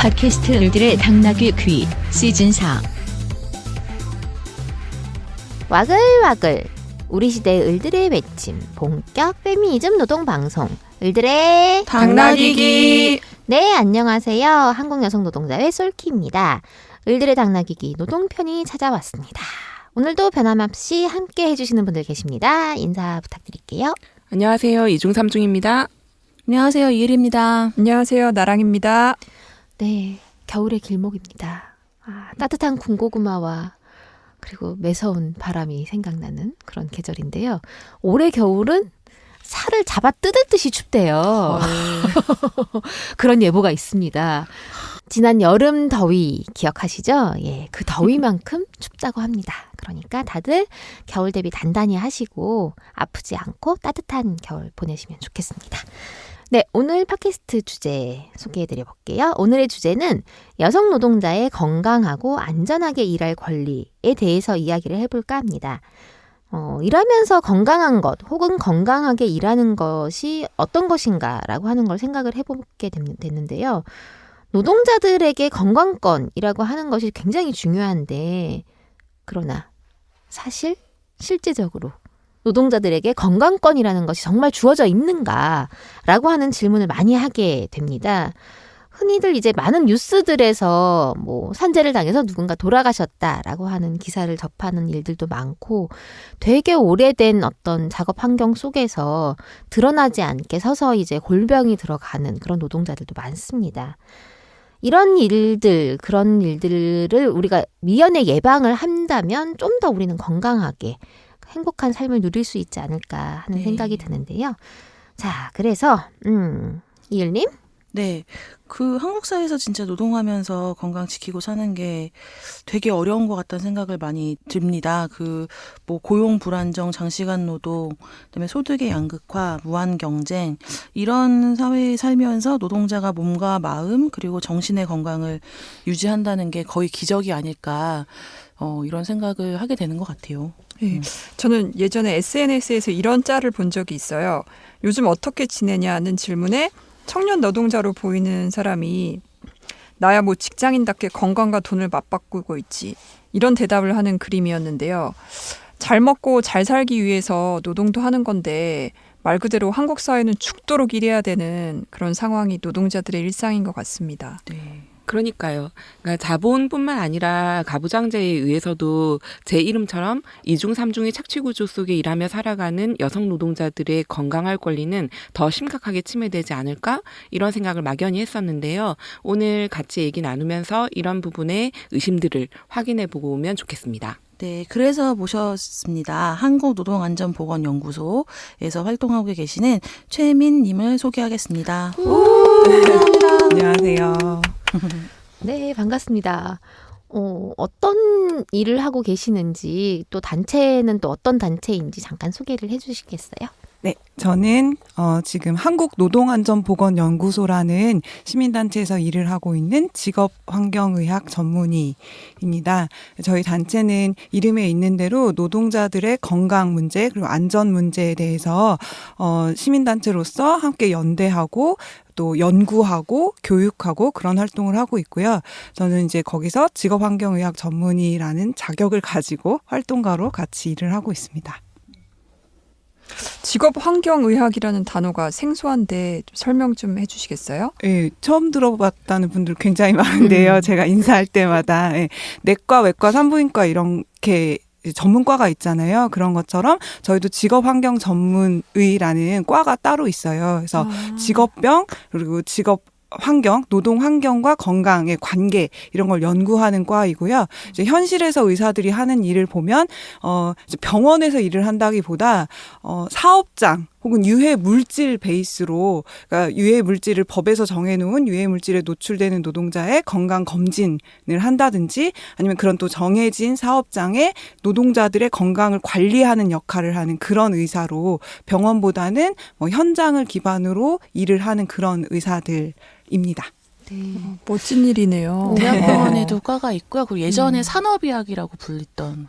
팟캐스트 을들의 당나귀 귀 시즌4 와글와글 우리 시대의 을들의 외침 본격 페미니즘 노동방송 을들의 당나귀기. 네, 안녕하세요. 한국여성노동자의 솔키입니다. 을들의 당나귀기 노동편이 찾아왔습니다. 오늘도 변함없이 함께 해주시는 분들 계십니다. 인사 부탁드릴게요. 안녕하세요. 이중삼중입니다. 안녕하세요. 이일입니다. 안녕하세요. 나랑입니다. 네, 겨울의 길목입니다. 따뜻한 군고구마와 그리고 매서운 바람이 생각나는 그런 계절인데요. 올해 겨울은 살을 잡아 뜯을 듯이 춥대요. 그런 예보가 있습니다. 지난 여름 더위 기억하시죠? 예, 그 더위만큼 춥다고 합니다. 그러니까 다들 겨울 대비 단단히 하시고 아프지 않고 따뜻한 겨울 보내시면 좋겠습니다. 네, 오늘 팟캐스트 주제 소개해드려 볼게요. 오늘의 주제는 여성 노동자의 건강하고 안전하게 일할 권리에 대해서 이야기를 해볼까 합니다. 일하면서 건강한 것 혹은 건강하게 일하는 것이 어떤 것인가라고 하는 걸 생각을 해보게 됐는데요. 노동자들에게 건강권이라고 하는 것이 굉장히 중요한데 그러나 사실 실제적으로 노동자들에게 건강권이라는 것이 정말 주어져 있는가라고 하는 질문을 많이 하게 됩니다. 흔히들 이제 많은 뉴스들에서 뭐 산재를 당해서 누군가 돌아가셨다라고 하는 기사를 접하는 일들도 많고 되게 오래된 어떤 작업 환경 속에서 드러나지 않게 서서히 이제 골병이 들어가는 그런 노동자들도 많습니다. 이런 일들, 그런 일들을 우리가 미연에 예방을 한다면 좀 더 우리는 건강하게 행복한 삶을 누릴 수 있지 않을까 하는 생각이 드는데요. 자, 그래서 이을님? 네, 그 한국 사회에서 진짜 노동하면서 건강 지키고 사는 게 되게 어려운 것 같다는 생각을 많이 듭니다. 뭐 고용 불안정, 장시간 노동, 그다음에 소득의 양극화, 무한 경쟁 이런 사회에 살면서 노동자가 몸과 마음 그리고 정신의 건강을 유지한다는 게 거의 기적이 아닐까 이런 생각을 하게 되는 것 같아요. 네, 저는 예전에 SNS에서 이런 짤을 본 적이 있어요. 요즘 어떻게 지내냐는 질문에 청년 노동자로 보이는 사람이 나야 뭐 직장인답게 건강과 돈을 맞바꾸고 있지. 이런 대답을 하는 그림이었는데요. 잘 먹고 잘 살기 위해서 노동도 하는 건데 말 그대로 한국 사회는 죽도록 일해야 되는 그런 상황이 노동자들의 일상인 것 같습니다. 네. 그러니까요. 그러니까 자본뿐만 아니라 가부장제에 의해서도 제 이름처럼 이중삼중의 착취구조 속에 일하며 살아가는 여성 노동자들의 건강할 권리는 더 심각하게 침해되지 않을까? 이런 생각을 막연히 했었는데요. 오늘 같이 얘기 나누면서 이런 부분의 의심들을 확인해보고 오면 좋겠습니다. 네, 그래서 모셨습니다. 한국노동안전보건연구소에서 활동하고 계시는 최민님을 소개하겠습니다. 안녕하세요. 네, 반갑습니다. 어떤 일을 하고 계시는지 또 단체는 또 어떤 단체인지 잠깐 소개를 해주시겠어요? 네, 저는 지금 한국노동안전보건연구소라는 시민단체에서 일을 하고 있는 직업환경의학 전문의입니다. 저희 단체는 이름에 있는 대로 노동자들의 건강 문제 그리고 안전 문제에 대해서 시민단체로서 함께 연대하고 또 연구하고 교육하고 그런 활동을 하고 있고요. 저는 이제 거기서 직업환경의학 전문의라는 자격을 가지고 활동가로 같이 일을 하고 있습니다. 직업환경의학이라는 단어가 생소한데 좀 설명 좀 해주시겠어요? 네, 처음 들어봤다는 분들 굉장히 많은데요. 제가 인사할 때마다 내과, 외과, 산부인과 이렇게 전문과가 있잖아요. 그런 것처럼 저희도 직업환경 전문의라는 과가 따로 있어요. 그래서 직업병 그리고 환경, 노동 환경과 건강의 관계 이런 걸 연구하는 과이고요. 이제 현실에서 의사들이 하는 일을 보면 이제 병원에서 일을 한다기보다 사업장 혹은 유해 물질 베이스로 그러니까 유해 물질을 법에서 정해놓은 유해 물질에 노출되는 노동자의 건강 검진을 한다든지 아니면 그런 또 정해진 사업장의 노동자들의 건강을 관리하는 역할을 하는 그런 의사로 병원보다는 뭐 현장을 기반으로 일을 하는 그런 의사들입니다. 네. 멋진 일이네요. 대학병원에도 과가 있고요. 그리고 예전에 산업의학이라고 불리던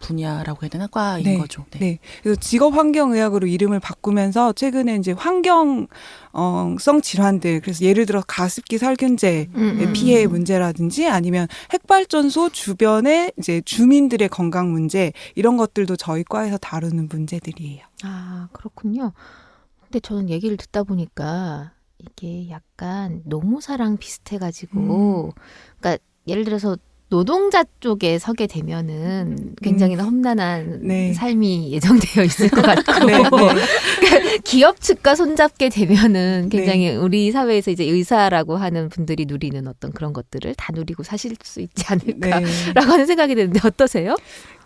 분야라고 해야 되나? 과인 네. 거죠. 네. 네. 그래서 직업환경의학으로 이름을 바꾸면서 최근에 이제 환경성 질환들, 그래서 예를 들어 가습기 살균제 피해 문제라든지 아니면 핵발전소 주변의 이제 주민들의 건강 문제 이런 것들도 저희 과에서 다루는 문제들이에요. 아, 그렇군요. 근데 저는 얘기를 듣다 보니까 이게 약간 노무사랑 비슷해가지고, 그러니까 예를 들어서 노동자 쪽에 서게 되면은 굉장히 험난한 네. 삶이 예정되어 있을 것 같고, 네, 네. 그러니까 기업 측과 손잡게 되면은 굉장히 우리 사회에서 이제 의사라고 하는 분들이 누리는 어떤 그런 것들을 다 누리고 사실 수 있지 않을까라고 네. 하는 생각이 드는데 어떠세요?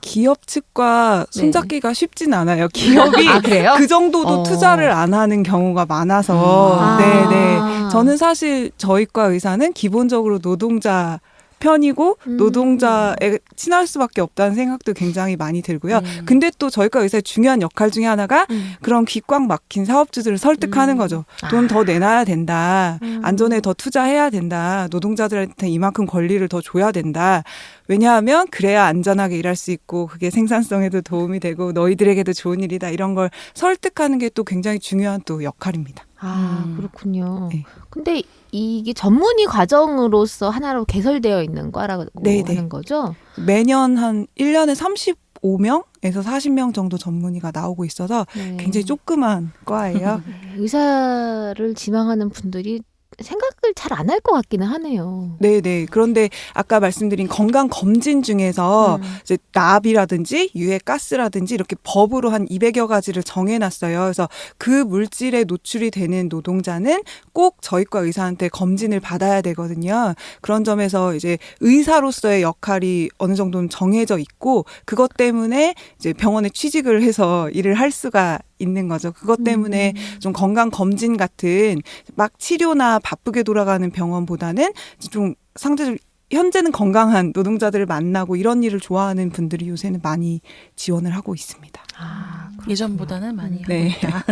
기업 측과 손잡기가 쉽진 않아요. 기업이 아, 그래요? 그 정도도 어. 투자를 안 하는 경우가 많아서. 아. 네네. 저는 사실 저희과 의사는 기본적으로 노동자 편이고 노동자에 친할 수밖에 없다는 생각도 굉장히 많이 들고요. 근데 또 저희과 의사의 중요한 역할 중에 하나가 그런 귓꽉 막힌 사업주들을 설득하는 거죠. 돈 더 내놔야 된다. 안전에 더 투자해야 된다. 노동자들한테 이만큼 권리를 더 줘야 된다. 왜냐하면 그래야 안전하게 일할 수 있고 그게 생산성에도 도움이 되고 너희들에게도 좋은 일이다. 이런 걸 설득하는 게 또 굉장히 중요한 또 역할입니다. 아, 그렇군요. 네. 근데 이게 전문의 과정으로서 하나로 개설되어 있는 과라고 네네. 하는 거죠? 매년 한 1년에 35명에서 40명 정도 전문의가 나오고 있어서 네. 굉장히 조그만 과예요. 의사를 지망하는 분들이 생각을 잘 안 할 것 같기는 하네요. 네네. 그런데 아까 말씀드린 건강 검진 중에서 이제 납이라든지 유해 가스라든지 이렇게 법으로 한 200여 가지를 정해놨어요. 그래서 그 물질에 노출이 되는 노동자는 꼭 저희과 의사한테 검진을 받아야 되거든요. 그런 점에서 이제 의사로서의 역할이 어느 정도는 정해져 있고 그것 때문에 이제 병원에 취직을 해서 일을 할 수가 있는 거죠. 그것 때문에 좀 건강 검진 같은 막 치료나 바쁘게 돌아가는 병원보다는 좀 상대적으로 현재는 건강한 노동자들을 만나고 이런 일을 좋아하는 분들이 요새는 많이 지원을 하고 있습니다. 아, 예전보다는 많이 하고 네. 있다.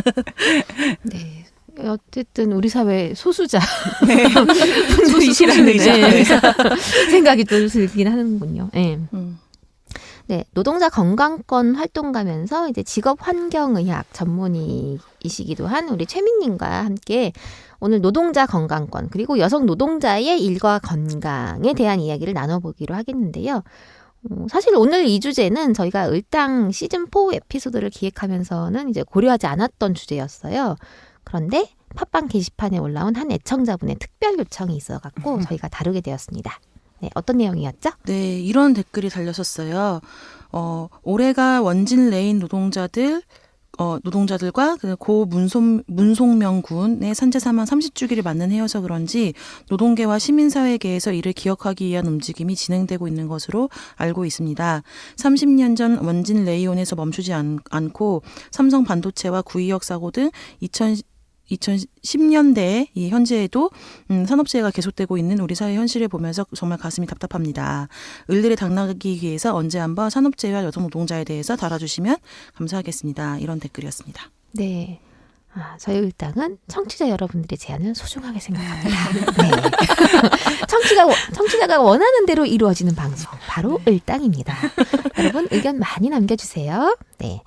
네. 어쨌든 우리 사회 소수자 네. 분들이시라는 소수자. 네. 생각이 또 들긴 하는군요. 네. 네, 노동자 건강권 활동가면서 이제 직업환경의학 전문의이시기도 한 우리 최민님과 함께 오늘 노동자 건강권 그리고 여성 노동자의 일과 건강에 대한 이야기를 나눠보기로 하겠는데요. 사실 오늘 이 주제는 저희가 을당 시즌4 에피소드를 기획하면서는 이제 고려하지 않았던 주제였어요. 그런데 팟빵 게시판에 올라온 한 애청자분의 특별 요청이 있어갖고 저희가 다루게 되었습니다. 네, 어떤 내용이었죠? 네, 이런 댓글이 달렸었어요. 올해가 원진 레인 노동자들과 그 고 문송명 군의 산재 사망 30주기를 맞는 해여서 그런지 노동계와 시민사회계에서 이를 기억하기 위한 움직임이 진행되고 있는 것으로 알고 있습니다. 30년 전 원진 레이온에서 멈추지 않고 삼성 반도체와 구의역 사고 등 2010년대에 이 현재에도 산업재해가 계속되고 있는 우리 사회 현실을 보면서 정말 가슴이 답답합니다. 을들의 당나귀 위해서 언제 한번 산업재해와 여성 노동자에 대해서 다뤄주시면 감사하겠습니다. 이런 댓글이었습니다. 네. 저희 을당은 청취자 여러분들의 제안을 소중하게 생각합니다. 네. 청취자가 원하는 대로 이루어지는 방송, 바로 을당입니다. 여러분 의견 많이 남겨주세요. 네.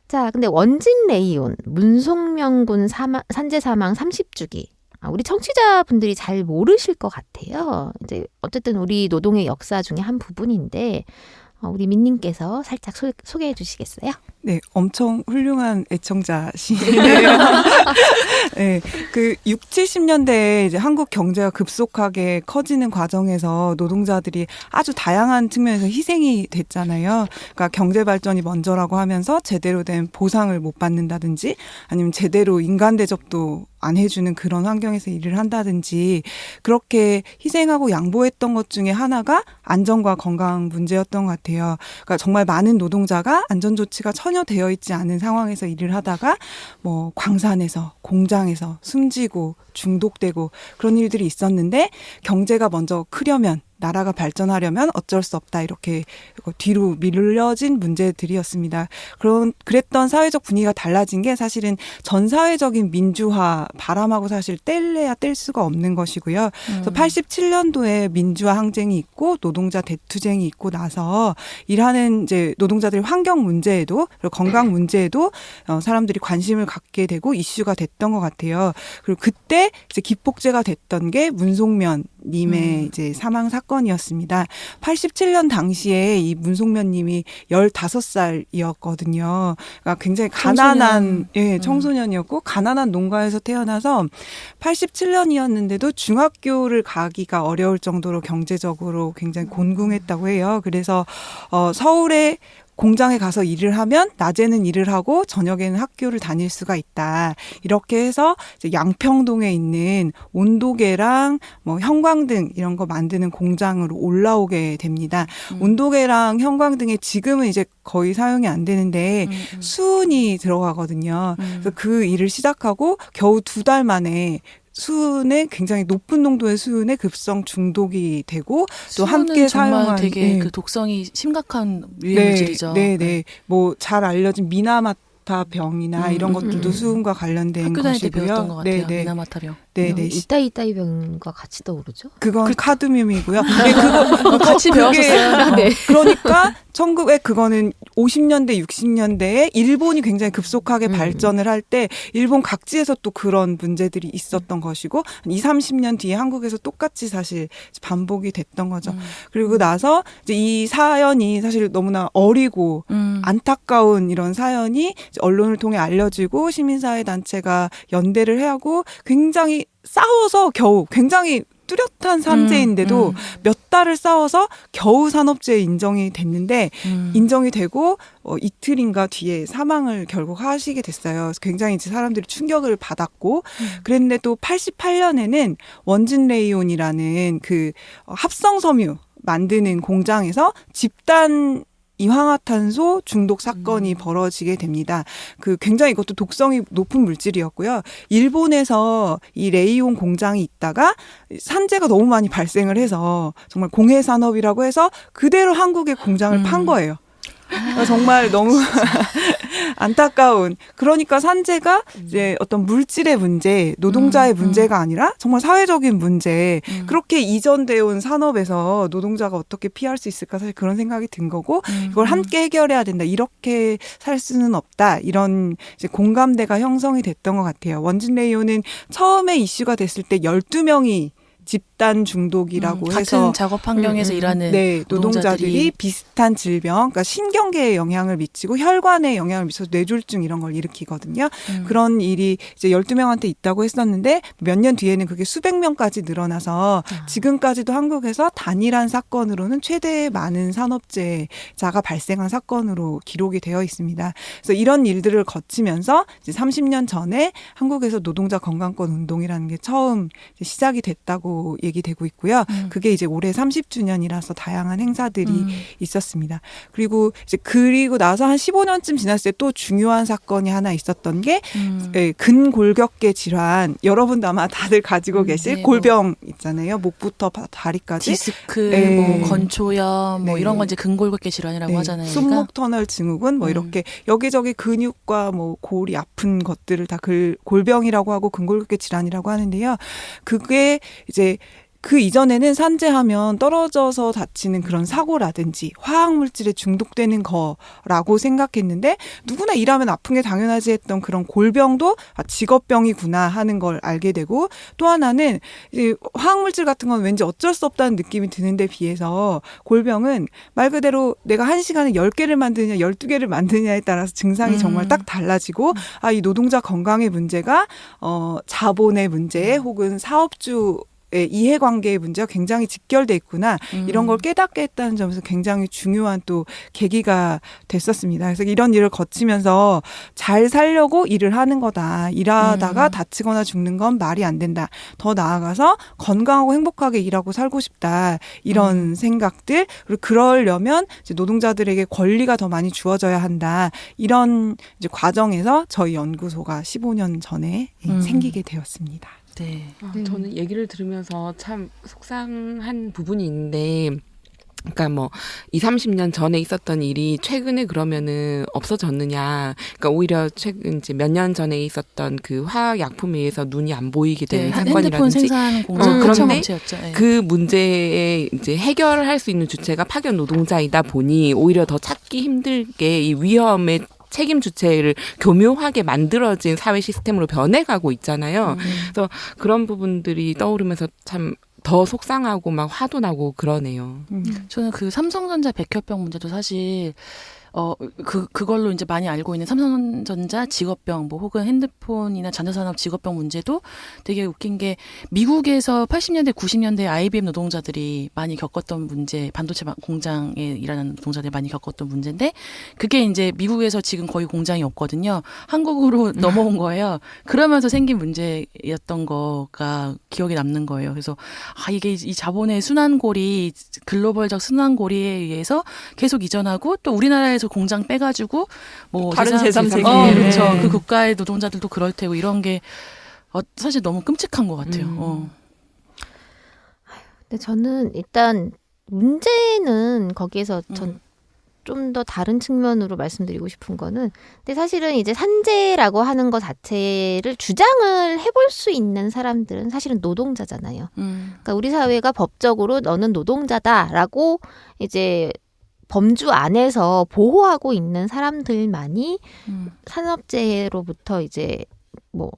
자, 근데 원진 레이온, 문송명군 산재 사망 30주기. 우리 청취자분들이 잘 모르실 것 같아요. 이제 어쨌든 우리 노동의 역사 중에 한 부분인데 우리 민님께서 살짝 소개해 주시겠어요? 네, 엄청 훌륭한 애청자시네요. 네, 그 60, 70년대에 이제 한국 경제가 급속하게 커지는 과정에서 노동자들이 아주 다양한 측면에서 희생이 됐잖아요. 그러니까 경제 발전이 먼저라고 하면서 제대로 된 보상을 못 받는다든지 아니면 제대로 인간 대접도 안 해주는 그런 환경에서 일을 한다든지 그렇게 희생하고 양보했던 것 중에 하나가 안전과 건강 문제였던 것 같아요. 그러니까 정말 많은 노동자가 안전조치가 전혀 되어 있지 않은 상황에서 일을 하다가 뭐 광산에서 공장에서 숨지고 중독되고 그런 일들이 있었는데 경제가 먼저 크려면 나라가 발전하려면 어쩔 수 없다 이렇게 뒤로 밀려진 문제들이었습니다. 그랬던 사회적 분위기가 달라진 게 사실은 전 사회적인 민주화 바람하고 사실 뗄래야 뗄 수가 없는 것이고요. 그래서 87년도에 민주화 항쟁이 있고 노동자 대투쟁이 있고 나서 일하는 이제 노동자들의 환경 문제에도 그리고 건강 문제에도 사람들이 관심을 갖게 되고 이슈가 됐던 것 같아요. 그리고 그때 이제 기폭제가 됐던 게 문송면 님의 이제 사망 사건이었습니다. 87년 당시에 이 문송면 님이 15살이었거든요. 그러니까 굉장히 가난한 청소년이었고 가난한 농가에서 태어나서 87년이었는데도 중학교를 가기가 어려울 정도로 경제적으로 굉장히 곤궁했다고 해요. 그래서 서울에 공장에 가서 일을 하면 낮에는 일을 하고 저녁에는 학교를 다닐 수가 있다. 이렇게 해서 이제 양평동에 있는 온도계랑 뭐 형광등 이런 거 만드는 공장으로 올라오게 됩니다. 온도계랑 형광등에 지금은 이제 거의 사용이 안 되는데 수은이 들어가거든요. 그래서 그 일을 시작하고 겨우 2달 만에 수은에 굉장히 높은 농도의 수은에 급성 중독이 되고 또 함께 사용한 되게 그 독성이 심각한 유해 물질이죠. 네. 뭐 잘 알려진 미나마타 병이나 이런 것들도 수은과 관련된 학교 다닐 때 것이고요. 배웠던 것 같아요. 미나마타병. 네네. 이따이 병과 같이 떠오르죠? 그건 카드뮴이고요. 네, 그거 같이 배웠었어요. 네. 그러니까 그거는 50년대, 60년대에 일본이 굉장히 급속하게 발전을 할 때 일본 각지에서 또 그런 문제들이 있었던 것이고 20, 30년 뒤에 한국에서 똑같이 사실 반복이 됐던 거죠. 그리고 나서 이제 이 사연이 사실 너무나 어리고 안타까운 이런 사연이 언론을 통해 알려지고 시민사회단체가 연대를 하고 굉장히 싸워서 겨우 굉장히 뚜렷한 산재인데도 몇 달을 싸워서 겨우 산업재해 인정이 됐는데 인정이 되고 이틀인가 뒤에 사망을 결국 하시게 됐어요. 그래서 굉장히 이제 사람들이 충격을 받았고 그랬는데 또 88년에는 원진레이온이라는 그 합성 섬유 만드는 공장에서 집단 이황화탄소 중독 사건이 벌어지게 됩니다. 그 굉장히 이것도 독성이 높은 물질이었고요. 일본에서 이 레이온 공장이 있다가 산재가 너무 많이 발생을 해서 정말 공해 산업이라고 해서 그대로 한국에 공장을 판 거예요. 정말 너무 안타까운. 그러니까 산재가 이제 어떤 물질의 문제, 노동자의 문제가 아니라 정말 사회적인 문제. 그렇게 이전되어 온 산업에서 노동자가 어떻게 피할 수 있을까 사실 그런 생각이 든 거고 이걸 함께 해결해야 된다. 이렇게 살 수는 없다. 이런 이제 공감대가 형성이 됐던 것 같아요. 원진레이온은 처음에 이슈가 됐을 때 12명이 집단 중독이라고 해서 같은 작업 환경에서 일하는 노동자들이 비슷한 질병, 그러니까 신경계에 영향을 미치고 혈관에 영향을 미쳐서 뇌졸중 이런 걸 일으키거든요. 그런 일이 이제 12명한테 있다고 했었는데 몇 년 뒤에는 그게 수백 명까지 늘어나서 지금까지도 한국에서 단일한 사건으로는 최대 많은 산업재해자가 발생한 사건으로 기록이 되어 있습니다. 그래서 이런 일들을 거치면서 이제 30년 전에 한국에서 노동자 건강권 운동이라는 게 처음 시작이 됐다고 얘기되고 있고요. 그게 이제 올해 30주년이라서 다양한 행사들이 있었습니다. 그리고 나서 한 15년쯤 지났을 때 또 중요한 사건이 하나 있었던 게 근골격계 질환. 여러분도 아마 다들 가지고 계실 골병 있잖아요. 목부터 다리까지. 디스크, 뭐 건초염, 뭐 이런 건 이제 근골격계 질환이라고 하잖아요. 손목 터널 증후군 뭐 이렇게 여기저기 근육과 뭐 골이 아픈 것들을 다 골병이라고 하고 근골격계 질환이라고 하는데요. 그게 이제 그 이전에는 산재하면 떨어져서 다치는 그런 사고라든지 화학물질에 중독되는 거라고 생각했는데 누구나 일하면 아픈 게 당연하지 했던 그런 골병도 직업병이구나 하는 걸 알게 되고 또 하나는 이제 화학물질 같은 건 왠지 어쩔 수 없다는 느낌이 드는데 비해서 골병은 말 그대로 내가 1시간에 10개를 만드느냐 12개를 만드느냐에 따라서 증상이 정말 딱 달라지고 이 노동자 건강의 문제가 자본의 문제 혹은 사업주 이해관계의 문제가 굉장히 직결돼 있구나. 이런 걸 깨닫게 했다는 점에서 굉장히 중요한 또 계기가 됐었습니다. 그래서 이런 일을 거치면서 잘 살려고 일을 하는 거다. 일하다가 다치거나 죽는 건 말이 안 된다. 더 나아가서 건강하고 행복하게 일하고 살고 싶다. 이런 생각들. 그리고 그러려면 이제 노동자들에게 권리가 더 많이 주어져야 한다. 이런 이제 과정에서 저희 연구소가 15년 전에 생기게 되었습니다. 네. 저는 얘기를 들으면서 참 속상한 부분이 있는데, 그러니까 뭐 30년 전에 있었던 일이 최근에 그러면은 없어졌느냐. 그러니까 오히려 최근 이제 몇 년 전에 있었던 그 화학약품에 의해서 눈이 안 보이게 되는 핸드폰 사건이라든지 생산 공장 그런데 업체였죠. 네. 그 문제에 이제 해결할 수 있는 주체가 파견 노동자이다 보니 오히려 더 찾기 힘들게 이 위험의 책임 주체를 교묘하게 만들어진 사회 시스템으로 변해가고 있잖아요. 그래서 그런 부분들이 떠오르면서 참 더 속상하고 막 화도 나고 그러네요. 저는 그 삼성전자 백혈병 문제도 사실 그걸로 이제 많이 알고 있는 삼성전자 직업병 뭐 혹은 핸드폰이나 전자산업 직업병 문제도 되게 웃긴 게 미국에서 80년대 90년대 IBM 노동자들이 많이 겪었던 문제, 반도체 공장에 일하는 노동자들이 많이 겪었던 문제인데 그게 이제 미국에서 지금 거의 공장이 없거든요. 한국으로 넘어온 거예요. 그러면서 생긴 문제였던 거가 기억에 남는 거예요. 그래서 이게 이 자본의 순환고리, 글로벌적 순환고리에 의해서 계속 이전하고 또 우리나라에서 공장 빼가지고 뭐 다른 제3세계 그렇죠. 네. 그 국가의 노동자들도 그럴 테고 이런 게 사실 너무 끔찍한 것 같아요. 근데 저는 일단 문제는 거기에서 전 좀 더 다른 측면으로 말씀드리고 싶은 거는 근데 사실은 이제 산재라고 하는 것 자체를 주장을 해볼 수 있는 사람들은 사실은 노동자잖아요. 그러니까 우리 사회가 법적으로 너는 노동자다라고 이제 범주 안에서 보호하고 있는 사람들만이 산업재해로부터 이제 뭐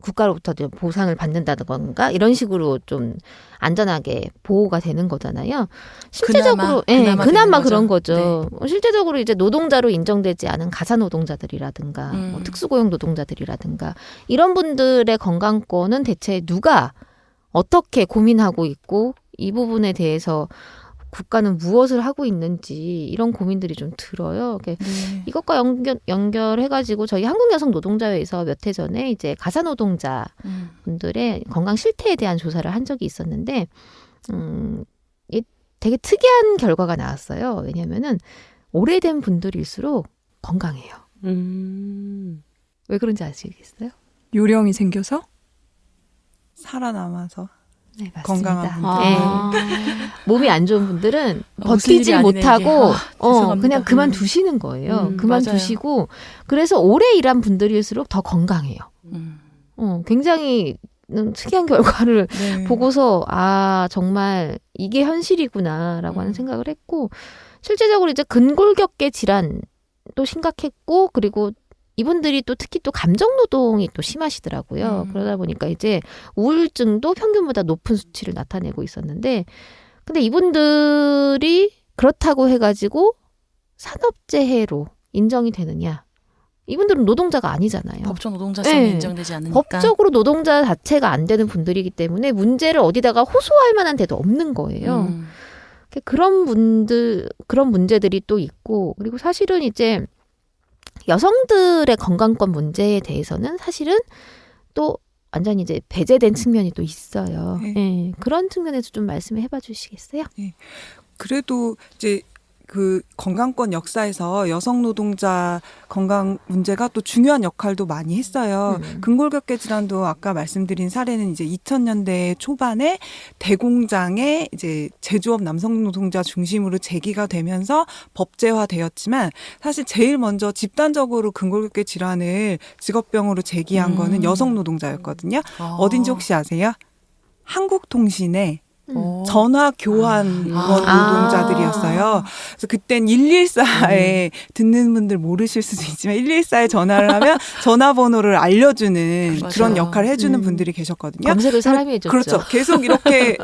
국가로부터 보상을 받는다던가 이런 식으로 좀 안전하게 보호가 되는 거잖아요. 실제적으로 그나마 그런 거죠. 네. 실제적으로 이제 노동자로 인정되지 않은 가사 노동자들이라든가 뭐 특수고용 노동자들이라든가 이런 분들의 건강권은 대체 누가 어떻게 고민하고 있고 이 부분에 대해서 국가는 무엇을 하고 있는지 이런 고민들이 좀 들어요. 이것과 연결해가지고 저희 한국여성노동자회에서 몇 해 전에 이제 가사노동자 분들의 건강 실태에 대한 조사를 한 적이 있었는데, 되게 특이한 결과가 나왔어요. 왜냐면은 오래된 분들일수록 건강해요. 왜 그런지 아시겠어요? 요령이 생겨서? 살아남아서. 네, 맞습니다. 건강한 분들. 몸이 안 좋은 분들은 무슨 일이 버티지 아니네, 못하고 이게. 죄송합니다. 그냥 그만두시는 거예요. 그만두시고 그래서 오래 일한 분들일수록 더 건강해요. 굉장히 특이한 결과를 보고서 정말 이게 현실이구나라고 하는 생각을 했고 실제적으로 이제 근골격계 질환도 심각했고 그리고 이분들이 또 특히 또 감정 노동이 또 심하시더라고요. 그러다 보니까 이제 우울증도 평균보다 높은 수치를 나타내고 있었는데 근데 이분들이 그렇다고 해가지고 산업재해로 인정이 되느냐? 이분들은 노동자가 아니잖아요. 법적 노동자성이 인정되지 않으니까. 법적으로 노동자 자체가 안 되는 분들이기 때문에 문제를 어디다가 호소할 만한 데도 없는 거예요. 그런 문제들이 또 있고 그리고 사실은 이제 여성들의 건강권 문제에 대해서는 사실은 또 완전히 이제 배제된 측면이 또 있어요. 그런 측면에서 좀 말씀을 해봐 주시겠어요? 그래도 이제 그 건강권 역사에서 여성 노동자 건강 문제가 또 중요한 역할도 많이 했어요. 근골격계 질환도 아까 말씀드린 사례는 이제 2000년대 초반에 대공장에 이제 제조업 남성 노동자 중심으로 제기가 되면서 법제화되었지만 사실 제일 먼저 집단적으로 근골격계 질환을 직업병으로 제기한 거는 여성 노동자였거든요. 어딘지 혹시 아세요? 한국통신에 전화 교환 노동자들이었어요. 그래서 그땐 114에 듣는 분들 모르실 수도 있지만 114에 전화를 하면 전화번호를 알려주는 그런 역할을 해주는 분들이 계셨거든요. 검색을 사람이 해줬죠. 그렇죠. 계속 이렇게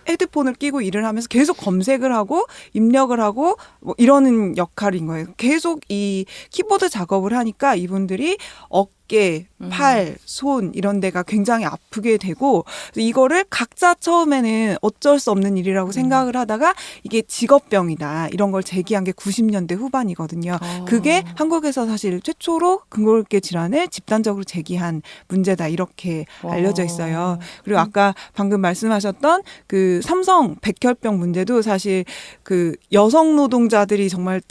헤드폰을 끼고 일을 하면서 계속 검색을 하고 입력을 하고 뭐 이러는 역할인 거예요. 계속 이 키보드 작업을 하니까 이분들이 어깨, 팔, 손 이런 데가 굉장히 아프게 되고 이거를 각자 처음에는 어쩔 수 없는 일이라고 생각을 하다가 이게 직업병이다 이런 걸 제기한 게 90년대 후반이거든요. 그게 한국에서 사실 최초로 근골격계 질환을 집단적으로 제기한 문제다 이렇게 알려져 있어요. 그리고 아까 방금 말씀하셨던 그 삼성 백혈병 문제도 사실 그 여성 노동자들이 정말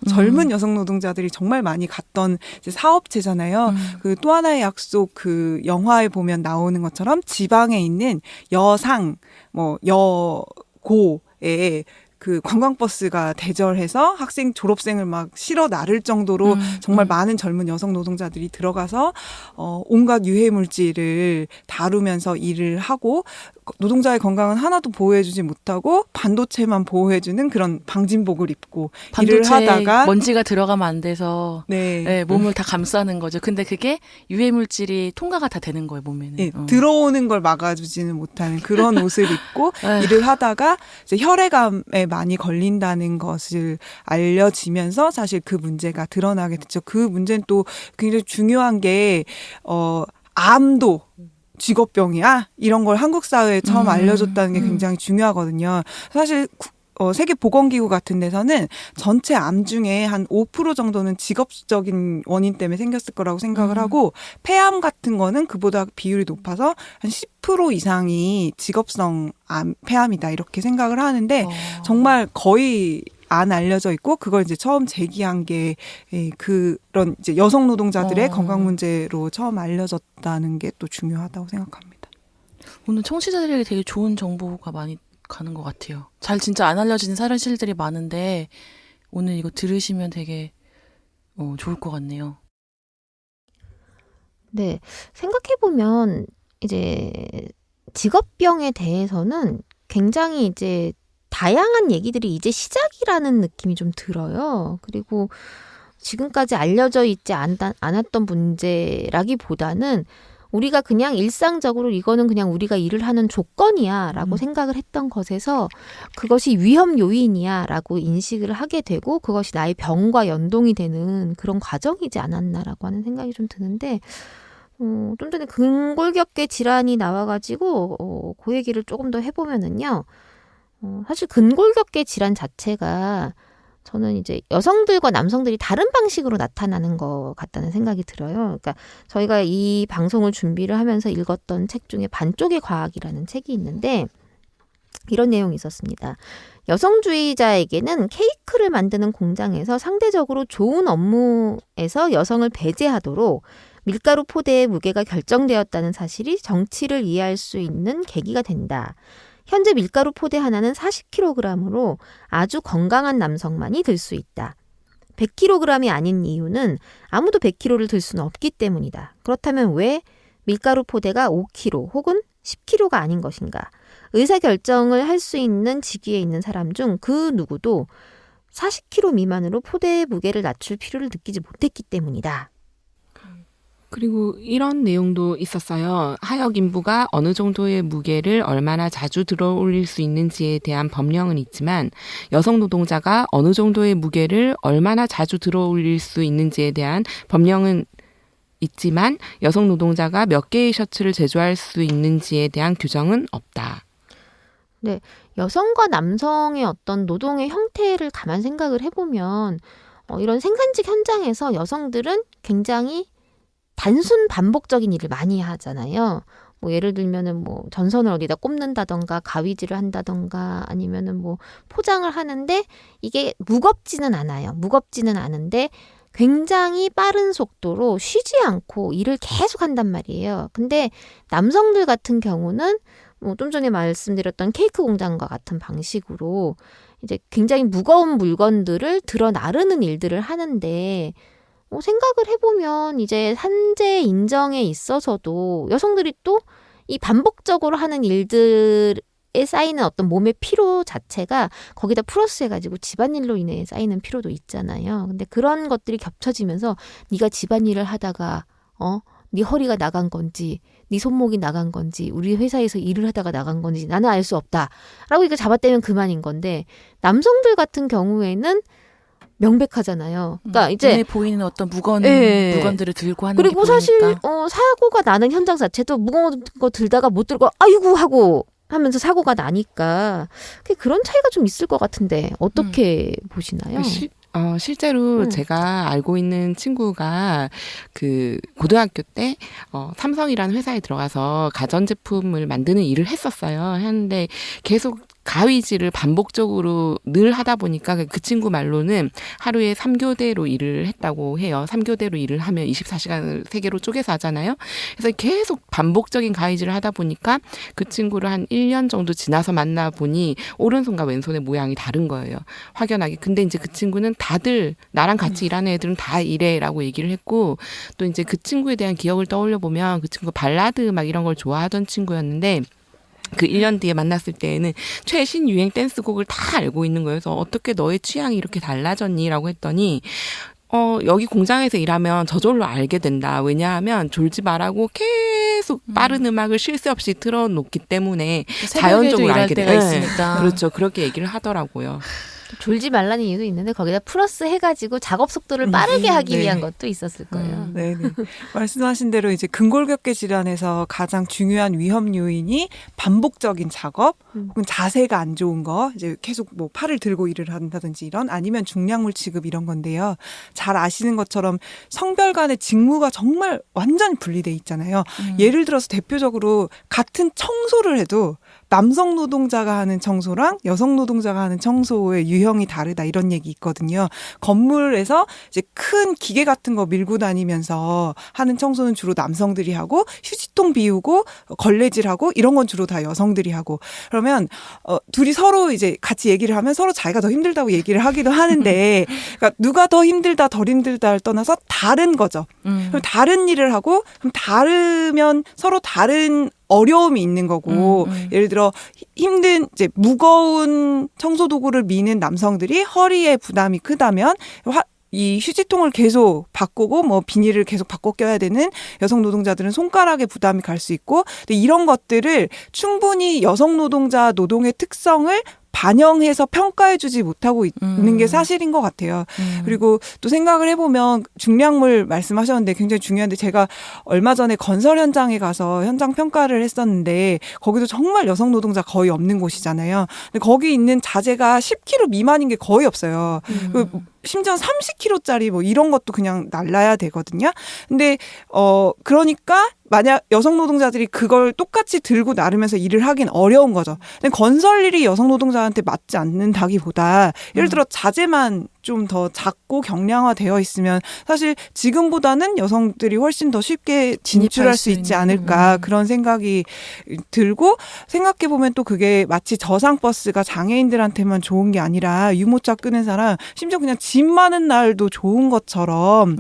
젊은 여성 노동자들이 정말 많이 갔던 이제 사업체잖아요. 그 또 하나의 약속 그 영화에 보면 나오는 것처럼 지방에 있는 여상 뭐 여고에 그 관광버스가 대절해서 학생 졸업생을 막 실어 나를 정도로 정말 많은 젊은 여성 노동자들이 들어가서 온갖 유해 물질을 다루면서 일을 하고 노동자의 건강은 하나도 보호해주지 못하고 반도체만 보호해주는 그런 방진복을 입고 일을 반도체에 하다가 먼지가 들어가면 안 돼서 네. 네, 몸을 다 감싸는 거죠. 근데 그게 유해 물질이 통과가 다 되는 거예요, 몸에는. 네, 들어오는 걸 막아주지는 못하는 그런 옷을 입고 에휴. 일을 하다가 이제 혈액암에 많이 걸린다는 것을 알려지면서 사실 그 문제가 드러나게 됐죠. 그 문제는 또 굉장히 중요한 게 암도 직업병이야 이런 걸 한국 사회에 처음 알려줬다는 게 굉장히 중요하거든요. 사실 세계보건기구 같은 데서는 전체 암 중에 한 5% 정도는 직업적인 원인 때문에 생겼을 거라고 생각을 하고 폐암 같은 거는 그보다 비율이 높아서 한 10% 이상이 직업성 폐암이다 이렇게 생각을 하는데 정말 거의 안 알려져 있고 그걸 이제 처음 제기한 게 그런 이제 여성 노동자들의 건강 문제로 처음 알려졌다는 게 또 중요하다고 생각합니다. 오늘 청취자들에게 되게 좋은 정보가 많이 가는 것 같아요. 잘 진짜 안 알려진 사실들이 많은데 오늘 이거 들으시면 되게 좋을 것 같네요. 네, 생각해보면 이제 직업병에 대해서는 굉장히 이제 다양한 얘기들이 이제 시작이라는 느낌이 좀 들어요. 그리고 지금까지 알려져 있지 않았던 문제라기보다는 우리가 그냥 일상적으로 이거는 그냥 우리가 일을 하는 조건이야 라고 생각을 했던 것에서 그것이 위험 요인이야 라고 인식을 하게 되고 그것이 나의 병과 연동이 되는 그런 과정이지 않았나라고 하는 생각이 좀 드는데 좀 전에 근골격계 질환이 나와가지고 그 얘기를 조금 더 해보면은요. 사실 근골격계 질환 자체가 저는 이제 여성들과 남성들이 다른 방식으로 나타나는 것 같다는 생각이 들어요. 그러니까 저희가 이 방송을 준비를 하면서 읽었던 책 중에 반쪽의 과학이라는 책이 있는데 이런 내용이 있었습니다. 여성주의자에게는 케이크를 만드는 공장에서 상대적으로 좋은 업무에서 여성을 배제하도록 밀가루 포대의 무게가 결정되었다는 사실이 정치를 이해할 수 있는 계기가 된다. 현재 밀가루 포대 하나는 40kg으로 아주 건강한 남성만이 들 수 있다. 100kg이 아닌 이유는 아무도 100kg를 들 수는 없기 때문이다. 그렇다면 왜 밀가루 포대가 5kg 혹은 10kg가 아닌 것인가? 의사결정을 할 수 있는 직위에 있는 사람 중 그 누구도 40kg 미만으로 포대의 무게를 낮출 필요를 느끼지 못했기 때문이다. 그리고 이런 내용도 있었어요. 하역 인부가 어느 정도의 무게를 얼마나 자주 들어올릴 수 있는지에 대한 법령은 있지만 여성 노동자가 어느 정도의 무게를 얼마나 자주 들어올릴 수 있는지에 대한 법령은 있지만 여성 노동자가 몇 개의 셔츠를 제조할 수 있는지에 대한 규정은 없다. 네, 여성과 남성의 어떤 노동의 형태를 가만 생각을 해보면 이런 생산직 현장에서 여성들은 굉장히 단순 반복적인 일을 많이 하잖아요. 뭐 예를 들면은 뭐 전선을 어디다 꼽는다던가 가위질을 한다던가 아니면은 뭐 포장을 하는데 이게 무겁지는 않아요. 무겁지는 않은데 굉장히 빠른 속도로 쉬지 않고 일을 계속 한단 말이에요. 근데 남성들 같은 경우는 뭐 좀 전에 말씀드렸던 케이크 공장과 같은 방식으로 이제 굉장히 무거운 물건들을 들어 나르는 일들을 하는데 생각을 해보면 이제 산재 인정에 있어서도 여성들이 또 이 반복적으로 하는 일들에 쌓이는 어떤 몸의 피로 자체가 거기다 플러스해가지고 집안일로 인해 쌓이는 피로도 있잖아요. 근데 그런 것들이 겹쳐지면서 네가 집안일을 하다가 네 허리가 나간 건지 네 손목이 나간 건지 우리 회사에서 일을 하다가 나간 건지 나는 알 수 없다 라고 이거 잡아떼면 그만인 건데 남성들 같은 경우에는 명백하잖아요. 그러니까 이제 눈에 보이는 어떤 예. 물건들을 들고 하는 그리고 게 사실 보이니까. 사고가 나는 현장 자체도 무거운 거 들다가 못 들고 아이고 하고 하면서 사고가 나니까 그런 차이가 좀 있을 것 같은데 어떻게 보시나요? 실제로 제가 알고 있는 친구가 그 고등학교 때 삼성이라는 회사에 들어가서 가전제품을 만드는 일을 했었어요. 했는데 계속 가위질을 반복적으로 늘 하다 보니까 그 친구 말로는 하루에 3교대로 일을 했다고 해요. 3교대로 일을 하면 24시간을 3개로 쪼개서 하잖아요. 그래서 계속 반복적인 가위질을 하다 보니까 그 친구를 한 1년 정도 지나서 만나보니 오른손과 왼손의 모양이 다른 거예요. 확연하게. 근데 이제 그 친구는 다들 나랑 같이 일하는 애들은 다 이래라고 얘기를 했고 또 이제 그 친구에 대한 기억을 떠올려 보면 그 친구 발라드 막 이런 걸 좋아하던 친구였는데 그 1년 뒤에 만났을 때에는 최신 유행 댄스곡을 다 알고 있는 거여서 어떻게 너의 취향이 이렇게 달라졌니? 라고 했더니 여기 공장에서 일하면 저절로 알게 된다. 왜냐하면 졸지 말라고 계속 빠른 음악을 쉴 새 없이 틀어놓기 때문에 자연적으로 일할 알게 때가 돼. 있으니까. 그렇죠. 그렇게 얘기를 하더라고요. 졸지 말라는 이유도 있는데 거기다 플러스 해가지고 작업 속도를 빠르게 하기 네. 위한 것도 있었을 거예요. 네, 네. 말씀하신 대로 이제 근골격계 질환에서 가장 중요한 위험 요인이 반복적인 작업 혹은 자세가 안 좋은 거 이제 계속 뭐 팔을 들고 일을 한다든지 이런 아니면 중량물 취급 이런 건데요. 잘 아시는 것처럼 성별 간의 직무가 정말 완전히 분리돼 있잖아요. 예를 들어서 대표적으로 같은 청소를 해도 남성 노동자가 하는 청소랑 여성 노동자가 하는 청소의 유형이 다르다 이런 얘기 있거든요. 건물에서 이제 큰 기계 같은 거 밀고 다니면서 하는 청소는 주로 남성들이 하고 휴지통 비우고 걸레질하고 이런 건 주로 다 여성들이 하고 그러면 둘이 서로 이제 같이 얘기를 하면 서로 자기가 더 힘들다고 얘기를 하기도 하는데 그러니까 누가 더 힘들다 덜 힘들다를 떠나서 다른 거죠. 그럼 다른 일을 하고 그럼 다르면 서로 다른 어려움이 있는 거고 예를 들어 힘든 이제 무거운 청소 도구를 미는 남성들이 허리에 부담이 크다면 이 휴지통을 계속 바꾸고 뭐 비닐을 계속 바꿔 껴야 되는 여성 노동자들은 손가락에 부담이 갈 수 있고 근데 이런 것들을 충분히 여성 노동자 노동의 특성을 반영해서 평가해주지 못하고 있는 게 사실인 것 같아요. 그리고 또 생각을 해보면 중량물 말씀하셨는데 굉장히 중요한데 제가 얼마 전에 건설 현장에 가서 현장 평가를 했었는데 거기도 정말 여성 노동자 거의 없는 곳이잖아요. 근데 거기 있는 자재가 10kg 미만인 게 거의 없어요. 심지어 30kg짜리 뭐 이런 것도 그냥 날라야 되거든요. 근데 그러니까 만약 여성 노동자들이 그걸 똑같이 들고 나르면서 일을 하긴 어려운 거죠. 근데 건설 일이 여성 노동자한테 맞지 않는다기보다 예를 들어 자재만 좀 더 작고 경량화되어 있으면 사실 지금보다는 여성들이 훨씬 더 쉽게 진출할 수 있지 않을까 그런 생각이 들고 생각해 보면 또 그게 마치 저상버스가 장애인들한테만 좋은 게 아니라 유모차 끄는 사람 심지어 그냥 짐 많은 날도 좋은 것처럼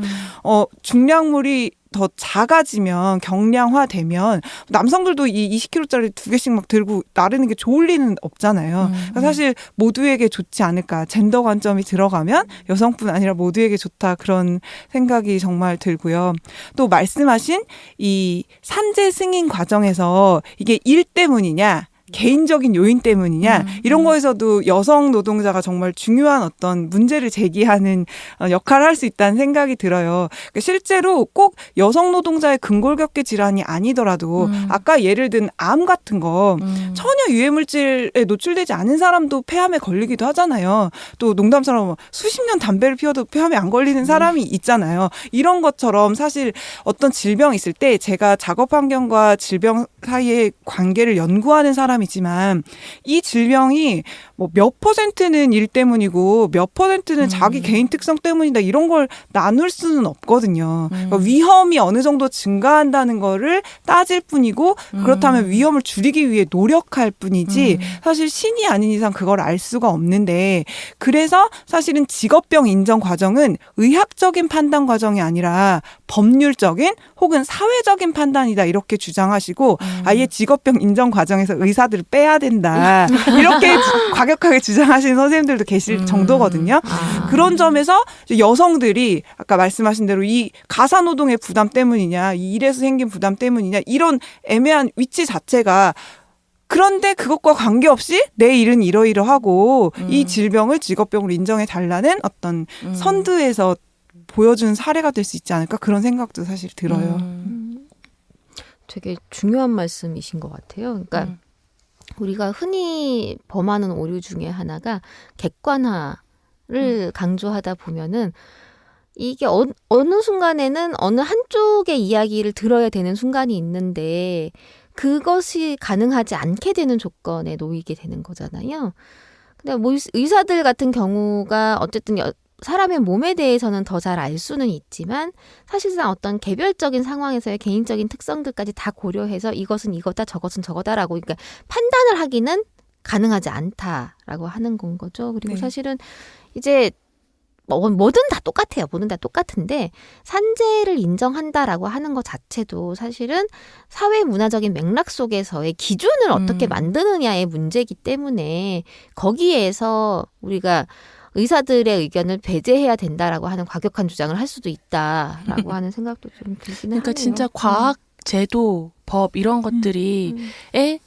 중량물이 더 작아지면 경량화되면 남성들도 이 20kg짜리 2개씩 막 들고 나르는 게 좋을 리는 없잖아요. 그러니까 사실 모두에게 좋지 않을까. 젠더 관점이 들어가면 여성뿐 아니라 모두에게 좋다 그런 생각이 정말 들고요. 또 말씀하신 이 산재 승인 과정에서 이게 일 때문이냐 개인적인 요인 때문이냐 이런 거에서도 여성 노동자가 정말 중요한 어떤 문제를 제기하는 역할을 할 수 있다는 생각이 들어요. 그러니까 실제로 꼭 여성 노동자의 근골격계 질환이 아니더라도 아까 예를 든 암 같은 거 전혀 유해물질에 노출되지 않은 사람도 폐암에 걸리기도 하잖아요. 또 농담처럼 수십 년 담배를 피워도 폐암에 안 걸리는 사람이 있잖아요. 이런 것처럼 사실 어떤 질병이 있을 때 제가 작업 환경과 질병 사이의 관계를 연구하는 사람이지만 이 질병이 뭐 몇 퍼센트는 일 때문이고 몇 퍼센트는 자기 개인 특성 때문이다 이런 걸 나눌 수는 없거든요. 그러니까 위험이 어느 정도 증가한다는 거를 따질 뿐이고 그렇다면 위험을 줄이기 위해 노력할 뿐이지 사실 신이 아닌 이상 그걸 알 수가 없는데 그래서 사실은 직업병 인정 과정은 의학적인 판단 과정이 아니라 법률적인 혹은 사회적인 판단이다 이렇게 주장하시고 아예 직업병 인정 과정에서 의사들을 빼야 된다 이렇게 과격하게 주장하시는 선생님들도 계실 정도거든요. 그런 점에서 여성들이 아까 말씀하신 대로 이 가사노동의 부담 때문이냐 이 일에서 생긴 부담 때문이냐 이런 애매한 위치 자체가 그런데 그것과 관계없이 내 일은 이러이러하고 이 질병을 직업병으로 인정해 달라는 어떤 선두에서 보여준 사례가 될 수 있지 않을까 그런 생각도 사실 들어요. 되게 중요한 말씀이신 것 같아요. 그러니까 우리가 흔히 범하는 오류 중에 하나가 객관화를 강조하다 보면은 이게 어느 순간에는 어느 한쪽의 이야기를 들어야 되는 순간이 있는데 그것이 가능하지 않게 되는 조건에 놓이게 되는 거잖아요. 근데 뭐 의사들 같은 경우가 어쨌든 사람의 몸에 대해서는 더 잘 알 수는 있지만 사실상 어떤 개별적인 상황에서의 개인적인 특성들까지 다 고려해서 이것은 이거다 저것은 저거다라고 그러니까 판단을 하기는 가능하지 않다라고 하는 건 거죠. 그리고 네. 사실은 이제 뭐든 다 똑같아요. 뭐든 다 똑같은데 산재를 인정한다라고 하는 것 자체도 사실은 사회 문화적인 맥락 속에서의 기준을 어떻게 만드느냐의 문제이기 때문에 거기에서 우리가 의사들의 의견을 배제해야 된다라고 하는 과격한 주장을 할 수도 있다라고 하는 생각도 좀 들기는 그러니까 하네요. 진짜 과학, 제도, 법 이런 것들이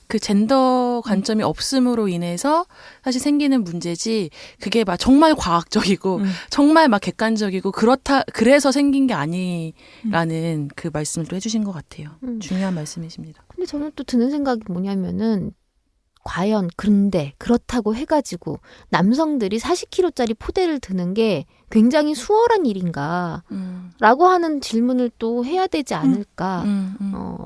그 젠더 관점이 없음으로 인해서 사실 생기는 문제지 그게 막 정말 과학적이고 정말 막 객관적이고 그래서 생긴 게 아니라는 그 말씀을 또 해주신 것 같아요. 중요한 말씀이십니다. 근데 저는 또 드는 생각이 뭐냐면은 과연 근데 그렇다고 해가지고 남성들이 40kg짜리 포대를 드는 게 굉장히 수월한 일인가라고 하는 질문을 또 해야 되지 않을까